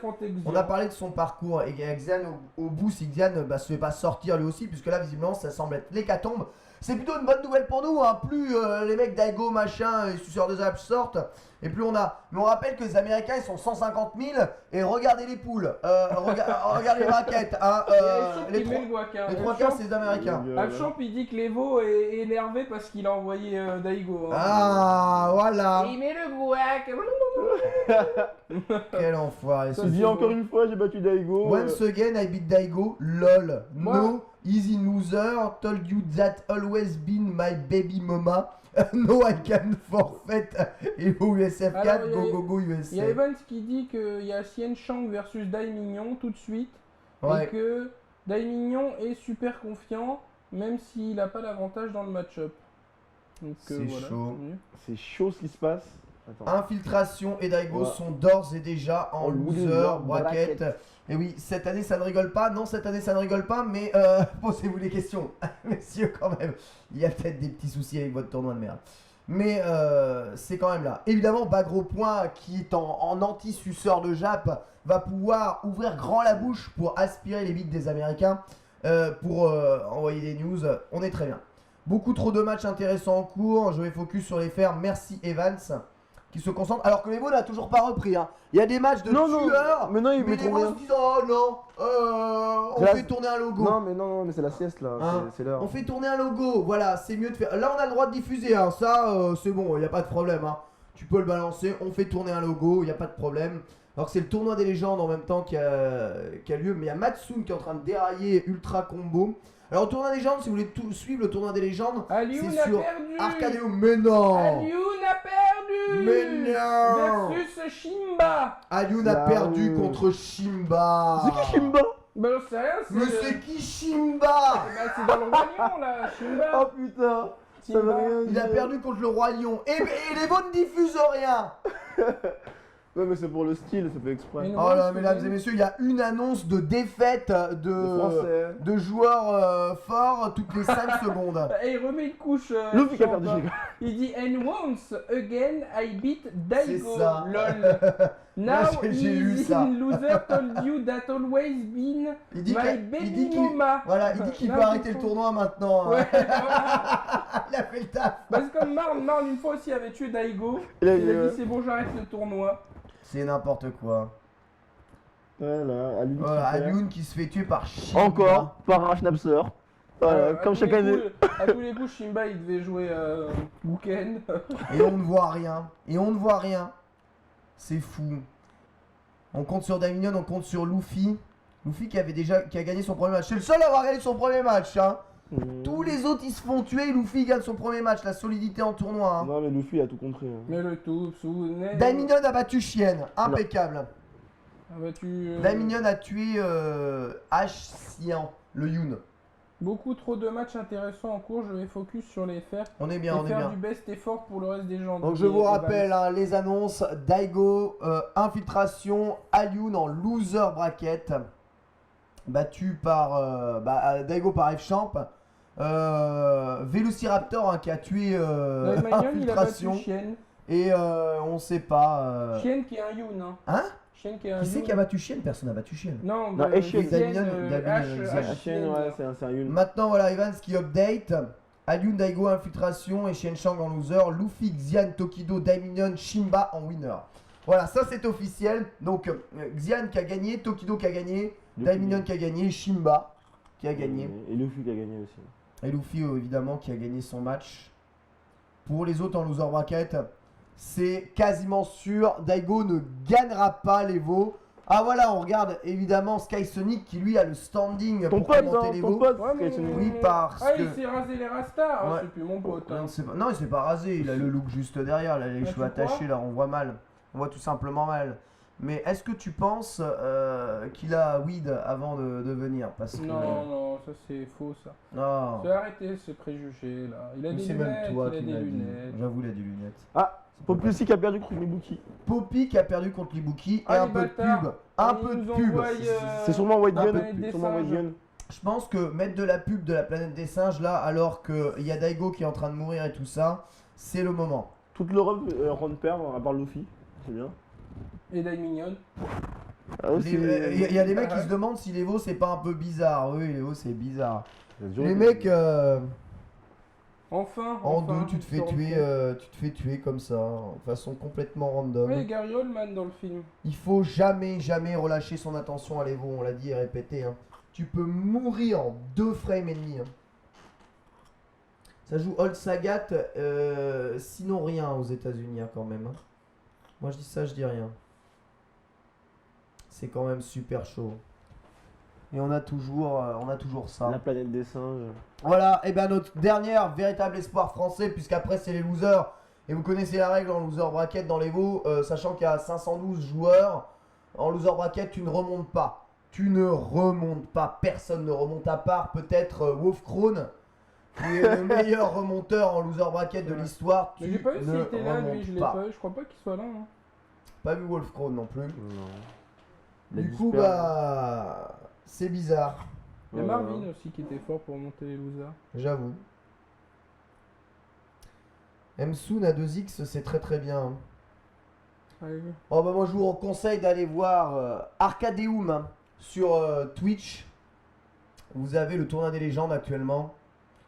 On a parlé de son parcours et Xian au bout, si Xian se fait pas sortir lui aussi, puisque là visiblement ça semble être l'hécatombe. C'est plutôt une bonne nouvelle pour nous, hein. Plus les mecs Daigo machin et suceurs de zap sortent, et plus on a. Mais on rappelle que les Américains ils sont 150 000 et regardez les poules, regardez les raquettes, hein. Les trois quarts c'est les Américains. Alchamp il dit que l'Evo est énervé parce qu'il a envoyé Daigo. Hein. Ah voilà. Il met le guac. Quel enfoiré. Ça, Il dit encore une fois, j'ai battu Daigo. Once again I beat Daigo, lol. Moi- No, easy loser, told you that always been my baby mama. No, I can forfeit. Et au USF 4, Alors, go go go Il y a USA. Evans qui dit qu'il y a Xian Shang versus Dai Mignon tout de suite. Et Ouais. que Dai Mignon est super confiant, même s'il n'a pas l'avantage dans le match-up. Donc, C'est voilà, chaud. tant mieux. C'est chaud ce qui se passe. Attends. Infiltration et Daigo Ouais. sont d'ores et déjà en En loser loser bracket. bracket. Et oui, cette année ça ne rigole pas. Non, cette année ça ne rigole pas, mais posez-vous des questions. Messieurs, quand même, il y a peut-être des petits soucis avec votre tournoi de merde. Mais c'est quand même là. Évidemment, Bagro Point, qui est en anti-suceur de Jap, va pouvoir ouvrir grand la bouche pour aspirer les bites des Américains, pour envoyer des news. On est très bien. Beaucoup trop de matchs intéressants en cours. Je vais focus sur les fers. Merci Evans, qui se concentre. Alors que l'Evo n'a toujours pas repris. Hein. Il y a des matchs de tueurs. mais non, il Mais met les trop gros bien. se disent oh non, on Là, fait tourner un logo. Non, mais c'est la sieste là. Hein, C'est l'heure. on fait tourner un logo, voilà, c'est mieux de faire. Là, on a le droit de diffuser, hein. Ça, c'est bon, il n'y a pas de problème. Hein. Tu peux le balancer, on fait tourner un logo, il n'y a pas de problème. Alors que c'est le tournoi des légendes en même temps qui a lieu, mais il y a Matsun qui est en train de dérailler Ultra Combo. Alors, le tournoi des légendes, si vous voulez suivre le tournoi des légendes, Alioun c'est a sur perdu. Arcadeo. Mais non, Alioun a perdu. mais non, Versus Shimba. Alioun a Sérieux. perdu contre Shimba. C'est qui Shimba? Bah j'en sais rien, Mais le- c'est qui Shimba? Bah, c'est dans le Roi Lion là, Shimba. Oh putain, ça veut Shimba. rien Il a dire. perdu contre le Roi Lion. Et les bons ne diffusent rien. Ouais, mais c'est pour le style, c'est fait exprès. Mais non. Oh là, mesdames et messieurs, il y a une annonce de défaite Les Français. de joueurs forts toutes les 5 secondes. Et il remet une couche. Luffy qui a perdu, Champa. j'ai gars. Il dit and once again I beat Daigo. C'est ça. Lol. Now j'ai lu he's ça. in loser told you that always been Il dit my qu'il baby mama. voilà, il dit qu'il Non, peut mais arrêter le faut- tournoi maintenant. hein. Ouais, voilà. Il a fait le taf. Bah, c'est comme Marne. Marne une fois aussi avait tué Daigo. Il a Il eu, a dit c'est bon j'arrête le tournoi. C'est n'importe quoi. Voilà, Alioun. Voilà, super. Alioun qui se fait tuer par Shimba. Encore par Rashnapser. Voilà, comme chaque année. À tous les coups, Shimba il devait jouer week-end. Et on ne voit rien. Et on ne voit rien. C'est fou. On compte sur Damien, on compte sur Luffy. Luffy qui a gagné son premier match. C'est le seul à avoir gagné son premier match. Hein. Tous les autres ils se font tuer. Luffy gagne son premier match. La solidité en tournoi. Hein. Non, mais Luffy a tout compris. Hein. Mais le tout, souvenez. Damien a battu Chienne. Impeccable. Ah bah tu. Damien a tué H. Sian, le Yoon. Beaucoup trop de matchs intéressants en cours. Je vais focus sur les fers. On est bien, et on est faire bien. du best effort pour le reste des gens. Donc je vous rappelle hein, les annonces. Daigo, infiltration, Alioun en loser bracket. Battu par Daigo par F-Champ. Velociraptor hein, qui a tué Il a battu infiltration. Chien. Et on sait pas. Chien qui est un Yoon. Hein. Hein? Chien qui est un Qui c'est Yoon. qui a battu Chienne? Personne n'a battu Chienne. Non, Non, et Chien. Damien, Damien, La chaîne, ouais, c'est un Yoon. Maintenant voilà Evans qui update. Alioun, Daigo, infiltration et Shen Shang en loser. Luffy, Xian, Tokido, Daiminion, Shimba en winner. Voilà, ça c'est officiel. Donc Xian qui a gagné, Tokido qui a gagné, Daiminion qui a gagné, Shimba qui a gagné. Et Luffy qui a gagné aussi. Et Luffy évidemment qui a gagné son match. Pour les autres en loser bracket, c'est quasiment sûr. Daigo ne gagnera pas l'Evo. Ah voilà, on regarde évidemment Sky Sonic qui lui a le standing Ton pour pote, commenter hein, l'Evo. ton pote. Ouais, mais- Sky Sonic. Oui, parce Ah, que... il s'est rasé les rastas. Ah, Ouais. c'est plus mon pote. Non, hein. non, il s'est pas rasé, il a le look juste derrière, là, les Ah, cheveux tu attachés, crois là, on voit mal. On voit tout simplement mal. Mais est-ce que tu penses qu'il a weed avant de venir? Parce que... Non, non, ça c'est faux ça. Non. Faut arrêter ce préjugé là. Il a Mais des c'est lunettes, même toi il a qui des m'as dit. lunettes. J'avoue, il a des lunettes. Ah, Poppy aussi qui a perdu contre Mibuki. Poppy qui a perdu contre Ibuki et Ah, un les peu de bâtards. pub. Un Ils peu de nous pub. envoient, C'est sûrement White la Gun. planète des Sûrement White singes. Gun. Je pense que mettre de la pub de la planète des singes là, alors qu'il y a Daigo qui est en train de mourir et tout ça, c'est le moment. Toute l'Europe rentre perdre, à part Luffy. C'est bien. Et Dai Mignon. Ah, aussi, Il y a des mecs qui Ouais. se demandent si l'Evo c'est pas un peu bizarre. Oui, l'Evo c'est bizarre. c'est Les mecs, Enfin, en enfin, deux, tu te fais tuer comme ça, de façon complètement random. Ouais, Gary Oldman dans le film. Il faut jamais, jamais relâcher son attention à l'Evo, on l'a dit et répété. Hein. Tu peux mourir en 2 frames et demi. Hein. Ça joue Old Sagat, sinon rien aux États-Unis hein, quand même. Hein. Moi je dis ça, je dis rien. C'est quand même super chaud. Et on a toujours ça. La planète des singes. Voilà, et bien notre dernier véritable espoir français, puisqu'après c'est les losers. Et vous connaissez la règle en loser bracket dans l'Evo, sachant qu'il y a 512 joueurs. En loser bracket, tu ne remontes pas. Tu ne remontes pas. Personne ne remonte à part peut-être Wolfkrone, qui est le meilleur remonteur en loser bracket de l'histoire. Mais Tu j'ai pas vu s'il ne était là, lui, remontes je l'ai pas. pas vu. Je crois pas qu'il soit là. Hein. Pas vu Wolfkrone non plus. Non. Il a Du coup, disparu. bah, c'est bizarre, Il y a Voilà. Marvin aussi qui était fort pour monter les losers. j'avoue. Msoon à 2x, c'est très très bien. Hein. Allez. Oh bah moi je vous conseille d'aller voir Arcadeum hein, sur Twitch. Vous avez le tournoi des légendes actuellement.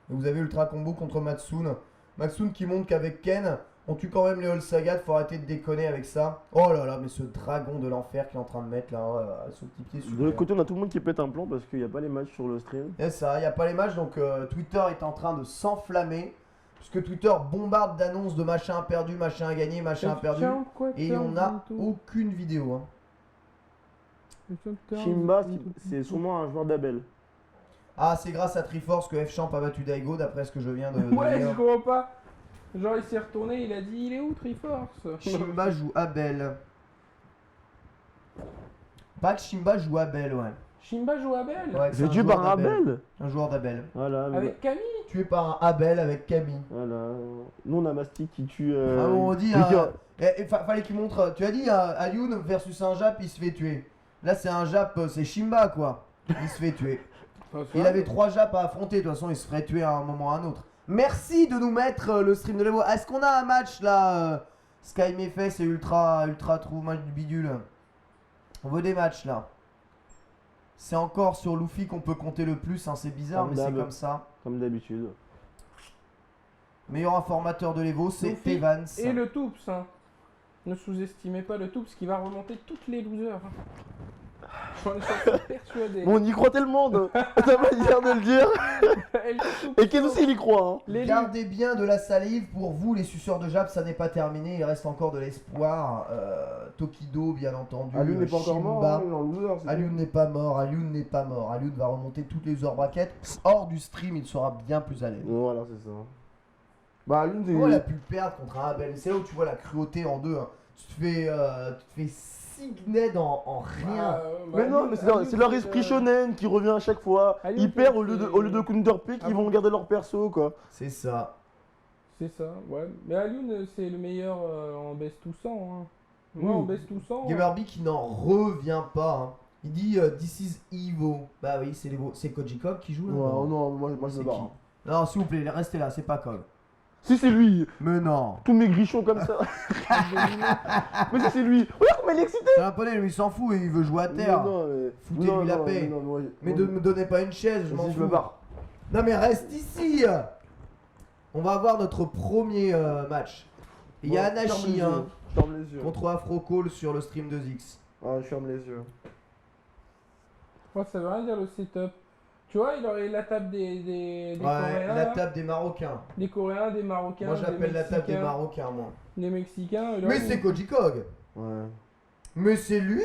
Et vous avez Ultra Combo contre Matsun. Matsun qui montre qu'avec Ken, on tue quand même les All Sagat, faut arrêter de déconner avec ça. Oh là là, mais ce dragon de l'enfer qu'il est en train de mettre là, son petit pied De super. l'autre côté, on a tout le monde qui pète un plan parce qu'il n'y a pas les matchs sur le stream. Et ça, il n'y a pas les matchs, donc Twitter est en train de s'enflammer. Puisque Twitter bombarde d'annonces de machin perdu, machin gagné, machin perdu. Tiens, quoi, Et tiens, on n'a tout. aucune vidéo. Hein. Shimba, c'est sûrement un joueur d'Abel. Ah, c'est grâce à Triforce que F-Champ a battu Daigo, d'après ce que je viens de Ouais, je lire. comprends pas. Genre, il s'est retourné, il a dit il est où Triforce? Shimba joue Abel. Pas que Shimba joue Abel, ouais. Shimba joue Abel Ouais, C'est un tué joueur par un d'Abel. Abel. Un joueur d'Abel. Voilà. avec Camille. Tué par un Abel avec Camille. Voilà. Nous, on a Mastic qui tue. Ah, on dit, qui- fallait qu'il montre. Tu as dit, Alioun versus un Jap, il se fait tuer. Là, c'est un Jap, c'est Shimba, quoi. Il se fait tuer. Il avait 3 Japs à affronter, de toute façon, il se ferait tuer à un moment ou à un autre. Merci de nous mettre le stream de l'Evo. Est-ce qu'on a un match là Sky Mefes et Ultra True match du bidule. On veut des matchs là. C'est encore sur Luffy qu'on peut compter le plus, hein, c'est bizarre, Comme mais c'est d'hab. comme ça. Comme d'habitude. Meilleur informateur de l'Evo, c'est Luffy Evans. Et le Toups. Hein. Ne sous-estimez pas le Toups qui va remonter toutes les losers. Hein. J'en suis persuadé. Bon, on y croit tellement de ta manière de le dire. Et le Toups, Et Ken aussi, il y croit. Hein. les Gardez bien de la salive pour vous, les suceurs de Jap, ça n'est pas terminé, il reste encore de l'espoir. Tokido, bien entendu. Alioun n'est pas encore mort. Shimba. Hein, il est en loser, c'est Alioun n'est pas mort, Alioun n'est pas mort. Alioun va remonter toutes les heures braquettes. Hors du stream, il sera bien plus à l'aise. tout. Voilà, c'est ça. Bah, Alioun, c'est. Comment elle a pu perdre contre un Abel? C'est là où tu vois la cruauté en deux. Hein. Tu te fais signer en rien. Mais non, mais c'est leur esprit shonen qui revient à chaque fois. Alioun, Ils perdent au c'est- lieu de counterpick, Ah ils bon vont garder leur perso, quoi. C'est ça. C'est ça, ouais. Mais Alioun, c'est le meilleur en best tout 100. Hein. Moi, en best tout 100. Gamerby qui n'en revient pas. Hein. Il dit This is Evo. Bah oui, c'est Koji Cog qui joue là. Ouais, non, moi je C'est me qui? barre. Non, s'il vous plaît, restez là, c'est pas Cog. Si c'est lui, Mais non. tous mes grichons comme ça. Mais si c'est lui. Regarde comment il est excité. C'est un japonais, lui, il s'en fout et il veut jouer à terre. Non, mais... Foutez-lui non, la non, paix. non, moi- Mais moi- ne me donnez pas une chaise, je m'en Vas-y, fous. je me barre. Non mais reste ici. On va avoir notre premier match. Il y a Ouais, ferme Anachi les hein, yeux, ferme les yeux. contre Afrocall sur le stream 2X. Ah, je ferme les yeux. Moi, ça veut rien dire le setup. Tu vois, il aurait la table des Ouais, Coréens. la là. table des Marocains. Des Coréens, des Marocains. Moi des j'appelle la table des Mexicains, Marocains, moi. Des Mexicains. et là, Mais vous- c'est Koji Kog. Ouais. Mais c'est lui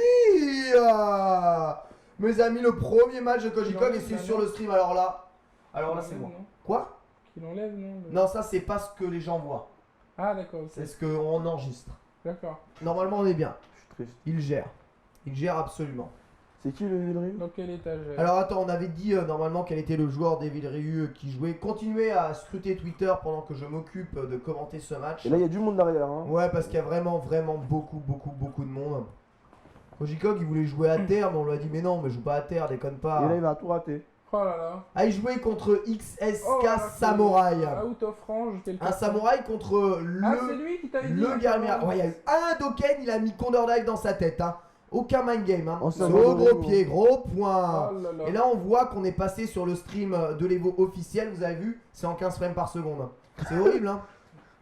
Mes amis, le premier match de Koji Il Kog et enlève, c'est là, sur non le stream. Alors là qu'il c'est enlève, moi. non Quoi? Qu'il enlève, non Non, ça c'est pas ce que les gens voient. Ah, d'accord, ok. C'est ce qu'on enregistre. D'accord. Normalement on est bien. Je suis triste. Il gère. Il gère absolument. C'est qui le Villerue? Dans quel étage Alors attends, on avait dit normalement quel était le joueur d'Evil Ryu qui jouait. Continuez à scruter Twitter pendant que je m'occupe de commenter ce match. Et là, il y a du monde derrière. Hein. Ouais, parce qu'il y a vraiment beaucoup de monde. Koji Kog il voulait jouer à terre, mais on lui a dit mais non, mais joue pas à terre, déconne pas. Et là, il va tout rater. Oh là là. Ah, il jouait contre XSK Oh, là, Samouraï. Out of range, quelque Un samouraï contre Ah, c'est le lui qui t'avait dit. le Garmia. Ouais, il y a eu un Doken, il a mis Condor Dive dans sa tête. Hein. Aucun mind game. Hein. Oh, ça Gros va, gros gros. pied, gros point. Oh là là. Et là, on voit qu'on est passé sur le stream de l'Evo officiel. Vous avez vu, c'est en 15 frames par seconde. C'est horrible, hein.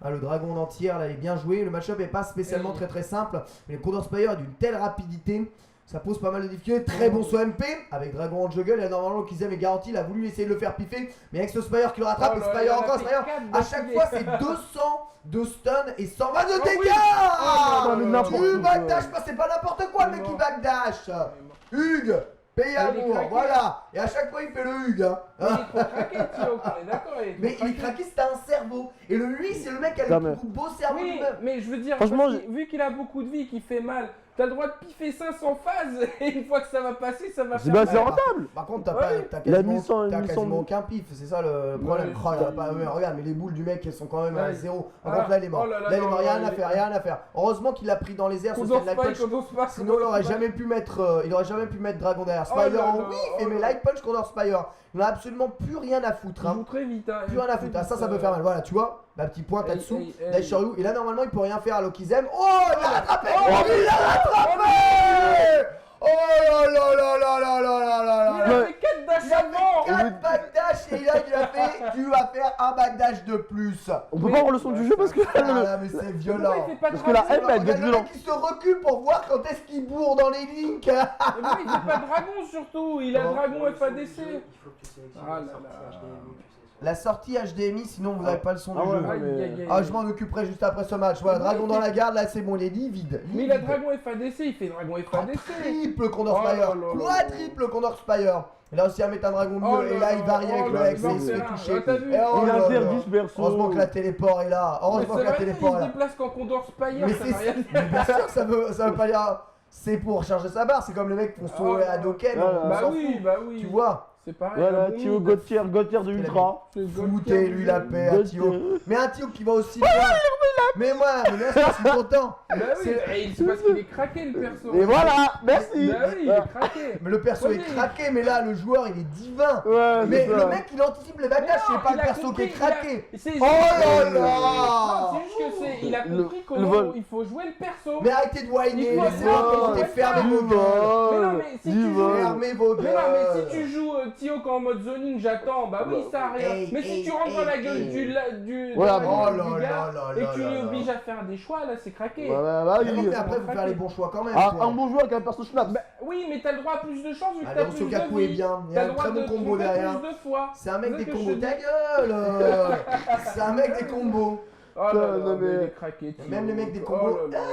Ah, le dragon d'entière, là, il est bien joué. Le match-up est pas spécialement très simple. Mais le Condor Spire est d'une telle rapidité. Ça pose pas mal de difficultés. Très bon saut MP avec Dragon en juggle. Et normalement, Kizem est garanti. Il a voulu essayer de le faire piffer. Mais avec ce Spire qui le rattrape, Oh et là là, Spire il a encore, fait Spire. 4 À chaque d'affilée. fois, c'est 200 de stun et 120 de Oh oui. dégâts. Oh là là, n'importe Tu quoi. backdash pas, c'est pas n'importe quoi le mec qui backdash. Hugues, paye Ah, il est amour, craqué. voilà. Et à chaque fois, il fait le Hugues. Hein. Il est trop craqué, Tio, on est d'accord. Mais il est craqué, c'est un cerveau. Et le lui, c'est le mec qui a Quand le même. plus beau cerveau du Oui, monde. mais je veux dire, Franchement, parce vu qu'il a beaucoup de vie, qu'il fait mal, t'as le droit de piffer 500 phases et une fois que ça va passer, ça va C'est faire bah, c'est mal. rentable. Par contre, t'as Ouais. pas, t'as Il a quasiment, 1100, t'as 1100 quasiment aucun pif, c'est ça le problème. Ouais, Oh là là, c'est- pas- mais regarde, mais les boules du mec elles sont quand même à Ouais. zéro. Par Ah. contre, là il est mort. Oh là là, là il est non, mort, non, rien il à est- faire, rien à faire. Heureusement qu'il l'a pris dans les airs, ce serait Condor de la punch. Spike, Condor Spike, Sinon, Condor il aurait Spike. jamais pu mettre, Dragon derrière. Oh là Spire en là, whiff, oh et mais là. light punch Condor Spire. Il en a absolument plus rien à foutre. Il Hein. joue très vite. Hein. Plus rien à foutre. Ah, ça peut faire mal. Voilà, tu vois, ma petite pointe Hey, là-dessous. hey, hey. Daishoryu. Et là, normalement, il peut rien faire à Lokizem. Oh, il l'a rattrapé. Oh, Il l'a rattrapé. Oh là là là là là là là là Il là. a fait 4 dash Il a avant. fait 4 backdash et là il a fait tu vas faire un backdash de plus. On peut pas avoir le son du jeu parce que Ah là mais c'est Pourquoi violent. il fait pas de Parce que la dragon hype, elle Regarde devient le violente. mec qui se recule pour voir quand est-ce qu'il bourre dans les links. Mais pourquoi il fait pas de dragon surtout? Il a Oh. dragon Pour le son du FADC. jeu, il faut que tu sélectionnes Ah la là sortie là. HDMI, tu sais, sur- La sortie HDMI sinon vous n'avez pas le son Ah du ouais, jeu. ouais. Aïe, aïe, aïe. Ah je m'en occuperai juste après ce match. Voilà, Mais dragon oui, dans mais- la garde, là c'est bon, il est vide. Mais il a dragon FADC, il fait dragon FADC. Triple Condor Oh là Spire, là là quadruple Condor Spire. Il a réussi à mettre un dragon Oh mieux et là il varie avec le Hex et il se fait toucher. T'as vu? Et oh Il là là. interdit ce perso. Heureusement que la téléport est là. Mais Heureusement c'est que la vrai, téléport il est se là. déplace qu'en Condor Spire, Mais ça c'est n'a rien mais bien sûr que ça veut pas dire. C'est pour recharger sa barre, c'est comme les mecs qui font sauver à Doken, Voilà. on Bah s'en oui, fout. bah oui. Tu vois, C'est pareil. Voilà, un bon Tio mid. Gauthier de Ultra. C'est Gold foutez lui la Tier. paix à Tio. Mais un Tio qui va aussi bien. Mais moi, bien sûr, je suis content. Bah oui, c'est parce qu'il est craqué le perso. Et voilà, merci. Bah oui, il est craqué. Mais le perso est Vas-y. craqué, mais là, le joueur, il est divin. Ouais, Mais c'est ça. le mec, il anticipe les backdash, Mais non, c'est pas il le a perso qui compris, est craqué. C'est Oh là Non, là. c'est juste que il a Le- compris le comment vol. il faut jouer le perso. Mais arrêtez de whiner, Il faut laissez-moi voir, commenter, il faut fermez faire. vos Du gueules. Mais non, vol. mais si Du tu vol. Fermez vos gueules. Mais non, mais si tu joues Tio en mode zoning, j'attends, bah oui, ça arrive. Hey, Mais si hey, tu rentres dans la hey, gueule hey. du Voilà, de la Oh gueule là du là gars, là et là que tu là lui là. obliges à faire des choix, là, c'est craqué. Voilà, bah Mais non, oui. mais après, faut faire les bons choix quand même. Ah, toi. un bon joueur avec un perso schnapp. Bah oui, mais t'as le droit à plus de chance vu que Ah, t'as le plus de Sokaku est vie. bien, il y a T'as un le droit très bon de combo tromper derrière. plus de fois. C'est un mec C'est des ça que combos, je te ta dis. gueule. C'est un mec des combos. Oh là là, Non, mais- mais il est craqué. Tio. Même les mecs des Oh combos. là là.